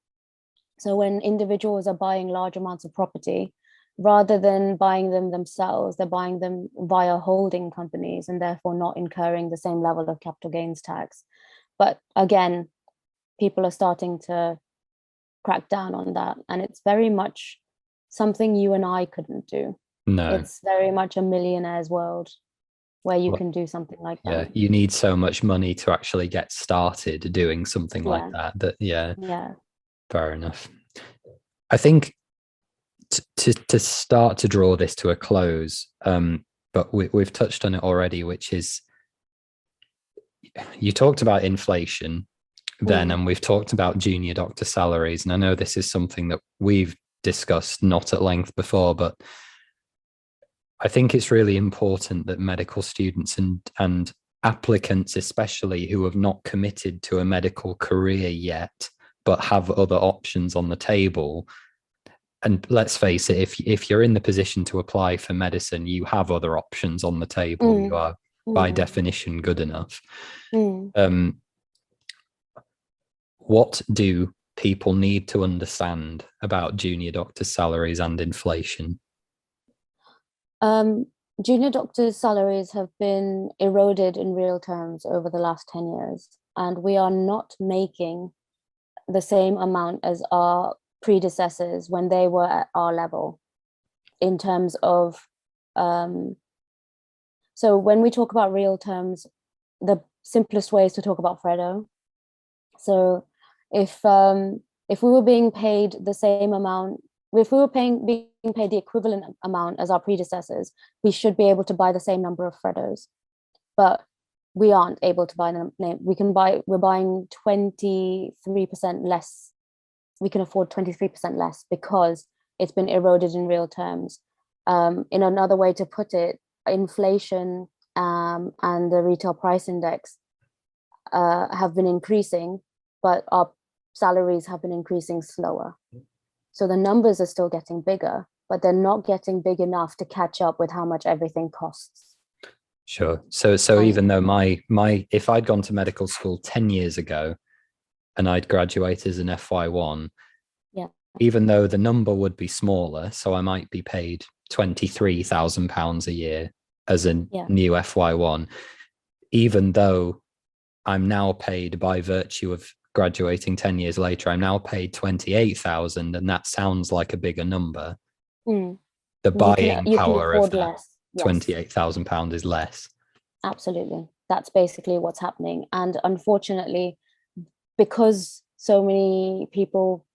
So when individuals are buying large amounts of property, rather than buying them themselves, they're buying them via holding companies and therefore not incurring the same level of capital gains tax. But again, people are starting to crack down on that. And it's very much something you and I couldn't do. No. It's very much a millionaire's world where you can do something like that. Yeah, you need so much money to actually get started doing something like that. Fair enough. I think to start to draw this to a close, but we've touched on it already, which is you talked about inflation then, and we've talked about junior doctor salaries, and I know this is something that we've discussed not at length before, but I think it's really important that medical students and applicants especially who have not committed to a medical career yet but have other options on the table. And let's face it, if you're in the position to apply for medicine, you have other options on the table. You are by definition good enough. What do people need to understand about junior doctor salaries and inflation? Junior doctors' salaries have been eroded in real terms over the last 10 years, and we are not making the same amount as our predecessors when they were at our level in terms of so when we talk about real terms, the simplest way is to talk about Fredo. So if we were being paid the same amount, if we were being paid the equivalent amount as our predecessors, we should be able to buy the same number of Fredos, but we aren't able to buy them. We're buying 23% less. We can afford 23% less because it's been eroded in real terms. In another way to put it, inflation and the retail price index have been increasing, but our salaries have been increasing slower. So the numbers are still getting bigger, but they're not getting big enough to catch up with how much everything costs. Sure. So even though my if I'd gone to medical school 10 years ago and I'd graduated as an FY1, even though the number would be smaller, so I might be paid £23,000 a year as a new FY1, even though I'm now paid by virtue of graduating 10 years later, I'm now paid 28,000, and that sounds like a bigger number. The buying power of that £28,000 is less. Absolutely. That's basically what's happening. And unfortunately, because so many people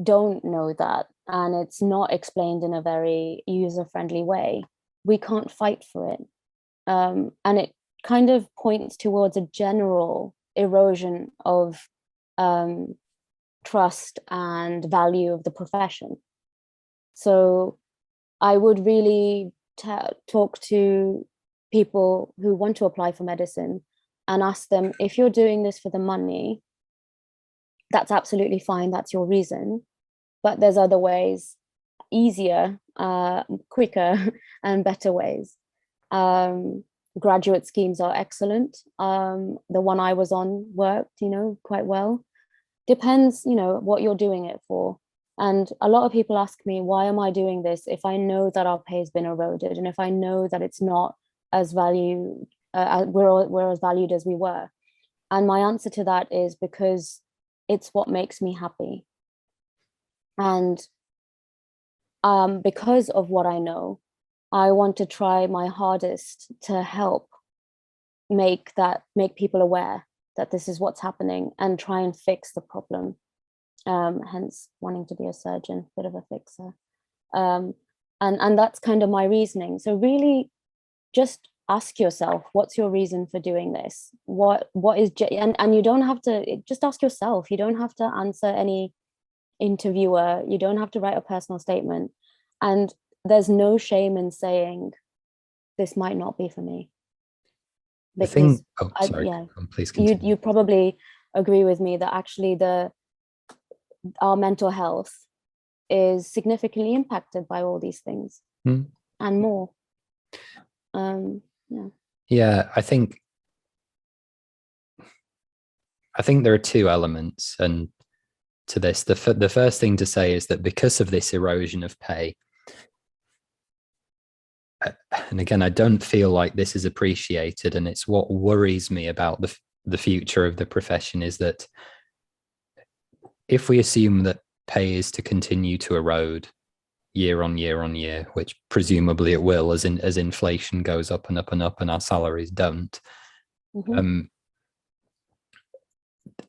don't know that and it's not explained in a very user-friendly way, we can't fight for it. And it kind of points towards a general erosion of trust and value of the profession. So I would really talk to people who want to apply for medicine and ask them, if you're doing this for the money, that's absolutely fine, that's your reason, but there's other ways, easier, quicker and better ways. Graduate schemes are excellent. The one I was on worked, quite well. Depends, what you're doing it for. And a lot of people ask me, why am I doing this if I know that our pay has been eroded, and if I know that it's not as valued, we're as valued as we were? And my answer to that is because it's what makes me happy. And because of what I know, I want to try my hardest to help make people aware that this is what's happening and try and fix the problem. Hence wanting to be a surgeon, bit of a fixer. And that's kind of my reasoning. So really just ask yourself, what's your reason for doing this? What is, and you don't have to, just ask yourself. You don't have to answer any interviewer. You don't have to write a personal statement. And there's no shame in saying, this might not be for me. Because please continue. You probably agree with me that actually our mental health is significantly impacted by all these things and more. Yeah, I think there are two elements and to this. The first thing to say is that because of this erosion of pay, and again, I don't feel like this is appreciated, and it's what worries me about the future of the profession, is that if we assume that pay is to continue to erode year on year on year, which presumably it will, as inflation goes up and up and up and our salaries don't,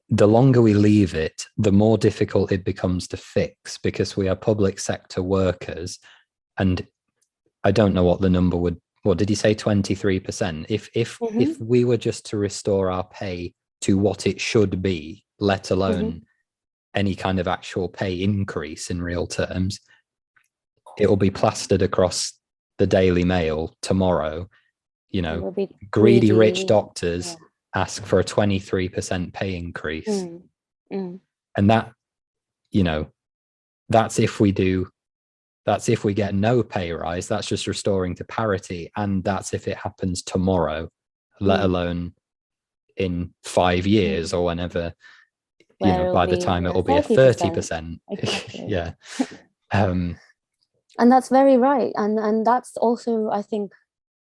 the longer we leave it, the more difficult it becomes to fix, because we are public sector workers. And I don't know what the number would, what did he say, 23%? If we were just to restore our pay to what it should be, let alone any kind of actual pay increase in real terms, it will be plastered across the Daily Mail tomorrow. Greedy rich doctors ask for a 23% pay increase. And that, that's if we get no pay rise. That's just restoring to parity. And that's if it happens tomorrow, let alone in 5 years or whenever, by the time it will be a 30%. Exactly. Yeah. And that's very right. And that's also, I think,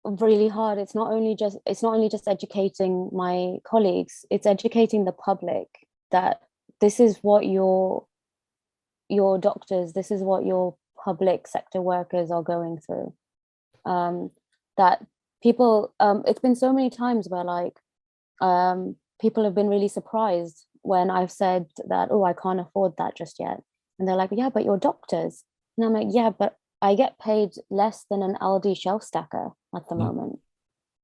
really hard. It's not only just educating my colleagues, it's educating the public that this is what your doctors, this is what your public sector workers are going through. That people, it's been so many times where people have been really surprised when I've said that, oh, I can't afford that just yet. And they're like, yeah, but you're doctors. And I'm like, yeah, but I get paid less than an LD shelf stacker at the moment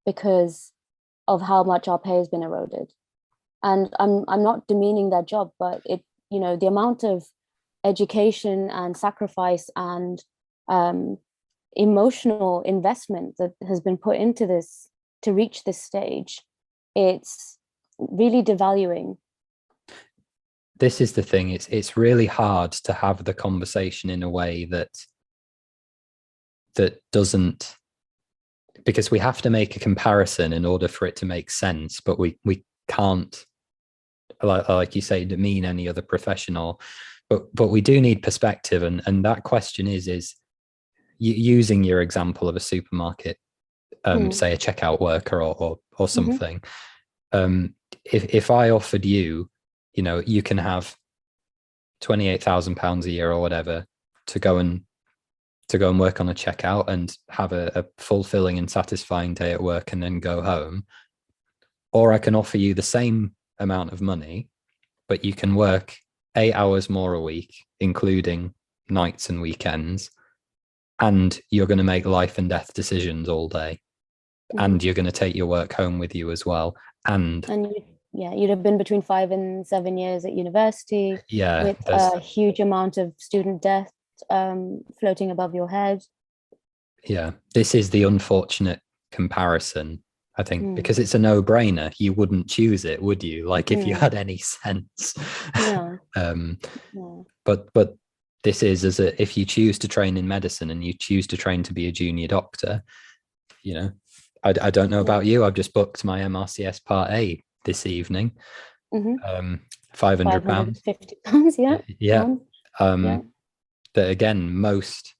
because of how much our pay has been eroded. And I'm not demeaning their job, but the amount of education and sacrifice and emotional investment that has been put into this to reach this stage, it's really devaluing. This is the thing. It's really hard to have the conversation in a way that doesn't, because we have to make a comparison in order for it to make sense, but we can't, like you say, demean any other professional, but we do need perspective. And that question is using your example of a supermarket, say a checkout worker or something. If I offered you, you can have £28,000 a year or whatever to go and work on a checkout and have a fulfilling and satisfying day at work and then go home. Or I can offer you the same amount of money, but you can work 8 hours more a week, including nights and weekends, and you're going to make life and death decisions all day. And you're going to take your work home with you as well. And you'd have been between 5 and 7 years at university, with a huge amount of student debt floating above your head. Yeah, this is the unfortunate comparison, I think, Mm. because it's a no-brainer. You wouldn't choose it, would you? Like if you Mm. had any sense. No. um, No. but this is as a, if you choose to train in medicine and you choose to train to be a junior doctor, you know, I don't know Yeah. about you. I've just booked my MRCS Part A this evening. Mm-hmm. £500. £550. Yeah. Yeah. Yeah. That again, most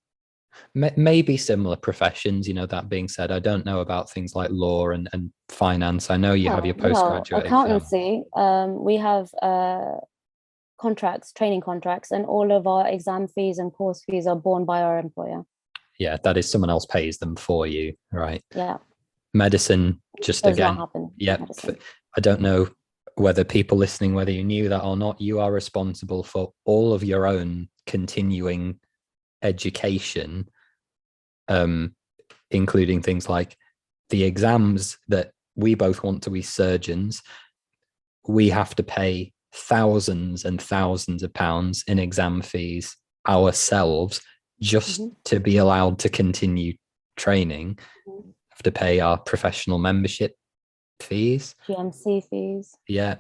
maybe similar professions. That being said, I don't know about things like law and finance. I know you have your Well, postgraduate exam. accountancy, we have contracts, training contracts, and all of our exam fees and course fees are borne by our employer. Yeah, that is someone else pays them for you, right? Yeah. Medicine, just Does not again, happen yeah. in medicine. I don't know whether people listening, whether you knew that or not, you are responsible for all of your own continuing education, including things like the exams that we both want to be surgeons. We have to pay thousands and thousands of pounds in exam fees ourselves just Mm-hmm. to be allowed to continue training. Mm-hmm. Have to pay our professional membership fees. GMC fees. Yeah.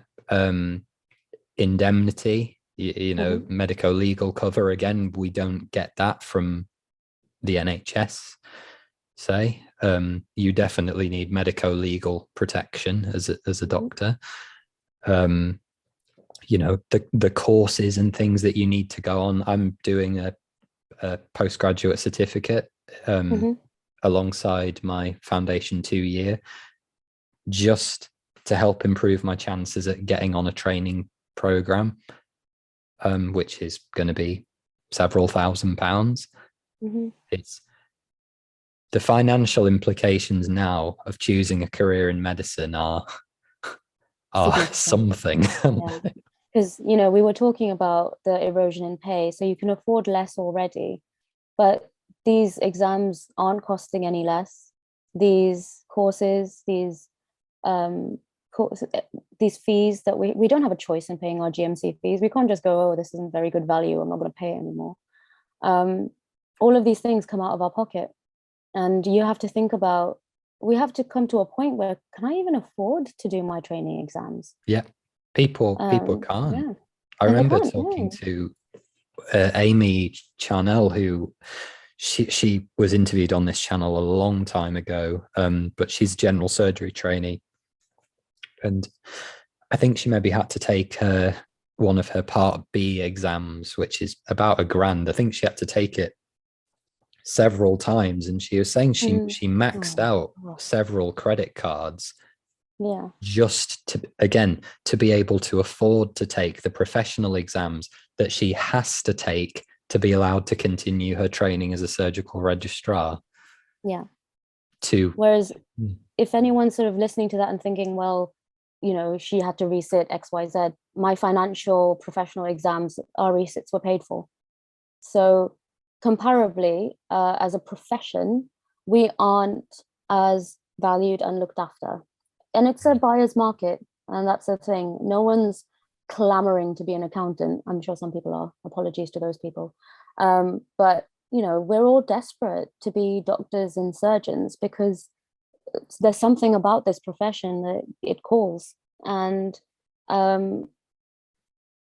Indemnity, Mm-hmm. medico legal cover. Again, we don't get that from the NHS. Say, you definitely need medico legal protection as a Mm-hmm. doctor. The courses and things that you need to go on. I'm doing a postgraduate certificate Mm-hmm. alongside my foundation 2 year, just to help improve my chances at getting on a training program, which is going to be several £1,000s. Mm-hmm. It's the financial implications now of choosing a career in medicine are Significant. something. Yeah. Because, we were talking about the erosion in pay, so you can afford less already, but these exams aren't costing any less. These courses, um, these fees that we don't have a choice in paying our GMC fees. We can't just go, oh, this isn't very good value, I'm not going to pay it anymore. All of these things come out of our pocket, and you have to think about, we have to come to a point where, can I even afford to do my training exams? Yeah, people can't. Yeah, I and they remember can't. talking No. to Amy Charnell, who she was interviewed on this channel a long time ago, but she's a general surgery trainee, and I think she maybe had to take one of her Part B exams, which is about £1,000. I think she had to take it several times, and she was saying she maxed Oh, out gosh. several credit cards Yeah. just to be able to afford to take the professional exams that she has to take to be allowed to continue her training as a surgical registrar. Yeah. To Whereas if anyone's sort of listening to that and thinking, well, she had to resit XYZ, my financial professional exams, our resits were paid for. So comparably, as a profession, we aren't as valued and looked after. And it's a buyer's market, and that's the thing. No one's clamoring to be an accountant. I'm sure some people are. Apologies to those people. But we're all desperate to be doctors and surgeons because there's something about this profession that it calls, and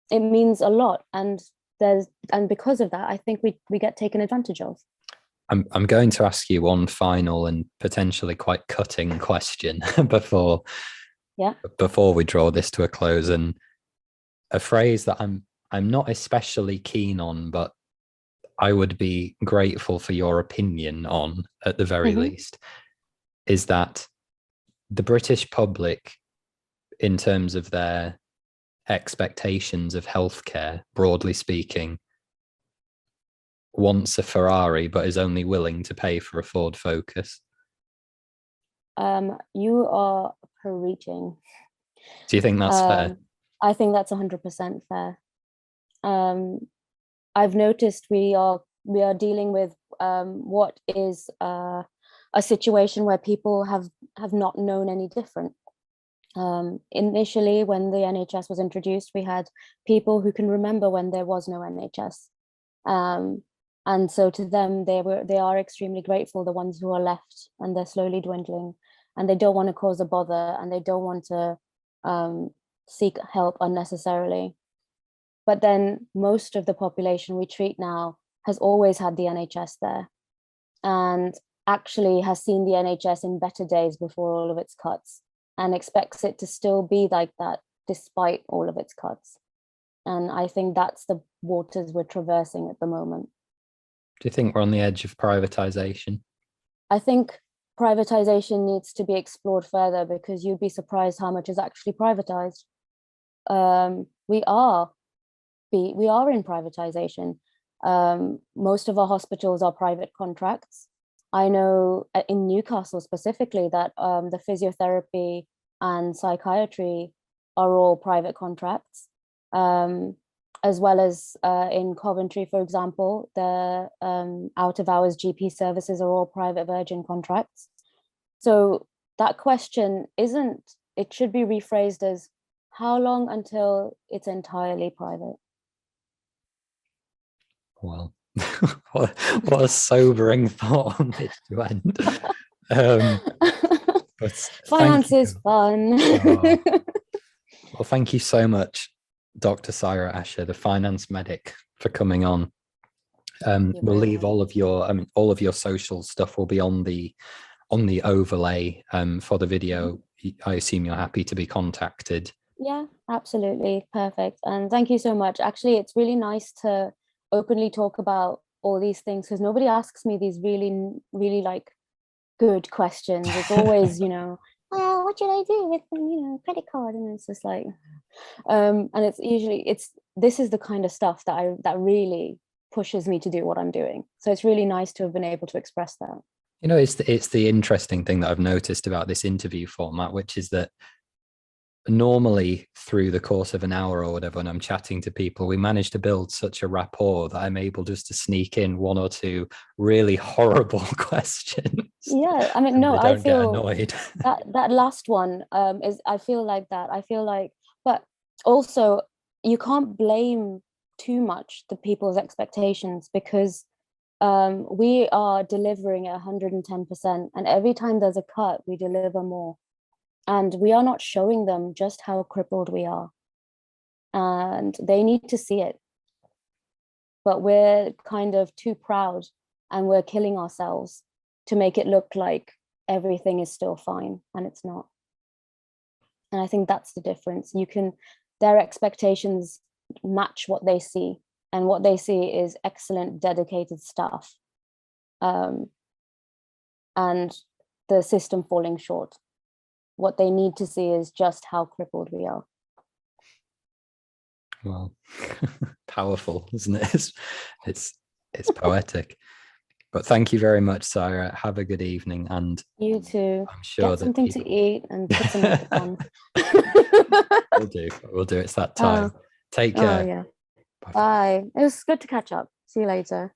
it means a lot. And because of that, I think we get taken advantage of. I'm going to ask you one final and potentially quite cutting question before Yeah. we draw this to a close, and a phrase that I'm not especially keen on, but I would be grateful for your opinion on, at the very least, is that the British public, in terms of their expectations of healthcare, broadly speaking, wants a Ferrari but is only willing to pay for a Ford Focus. You are preaching. Do you think that's fair? I think that's 100% fair. I've noticed we are dealing with what is a situation where people have not known any different. Initially, when the NHS was introduced, we had people who can remember when there was no NHS. And so to them, they are extremely grateful, the ones who are left, and they're slowly dwindling, and they don't want to cause a bother, and they don't want to seek help unnecessarily. But then most of the population we treat now has always had the NHS there, and actually has seen the NHS in better days before all of its cuts, and expects it to still be like that despite all of its cuts. And I think that's the waters we're traversing at the moment. Do you think we're on the edge of privatization? I think privatization needs to be explored further, because you'd be surprised how much is actually privatized. We are in privatization. Most of our hospitals are private contracts. I know in Newcastle specifically that the physiotherapy and psychiatry are all private contracts, as well as in Coventry, for example, the out-of-hours GP services are all private Virgin contracts. So that question it should be rephrased as, how long until it's entirely private? Well, what a sobering thought on which to end. But finance is fun. Well, thank you so much, Dr. Cyra Asher, the finance medic, for coming on. We'll leave all of your social stuff will be on the overlay for the video. I assume you're happy to be contacted. Yeah, absolutely. Perfect. And thank you so much. Actually, it's really nice to openly talk about all these things, because nobody asks me these really, really like good questions. It's always, well, what should I do with, credit card? And it's just like, and it's usually, this is the kind of stuff that really pushes me to do what I'm doing. So it's really nice to have been able to express that. It's the interesting thing that I've noticed about this interview format, which is that normally through the course of an hour or whatever, when I'm chatting to people, we manage to build such a rapport that I'm able just to sneak in one or two really horrible questions. Yeah, I mean, no, I feel get annoyed. that last one is, I feel like that. I feel like, but also you can't blame too much the people's expectations, because we are delivering at 110%, and every time there's a cut, we deliver more. And we are not showing them just how crippled we are. And they need to see it. But we're kind of too proud, and we're killing ourselves to make it look like everything is still fine, and it's not. And I think that's the difference. Their expectations match what they see, and what they see is excellent, dedicated staff, and the system falling short. What they need to see is just how crippled we are. Well, powerful, isn't it? It's poetic. But thank you very much, Cyra. Have a good evening, and you too. I'm sure get something to eat and put some makeup on. We'll do. It's that time. Take care. Oh yeah. Bye. It was good to catch up. See you later.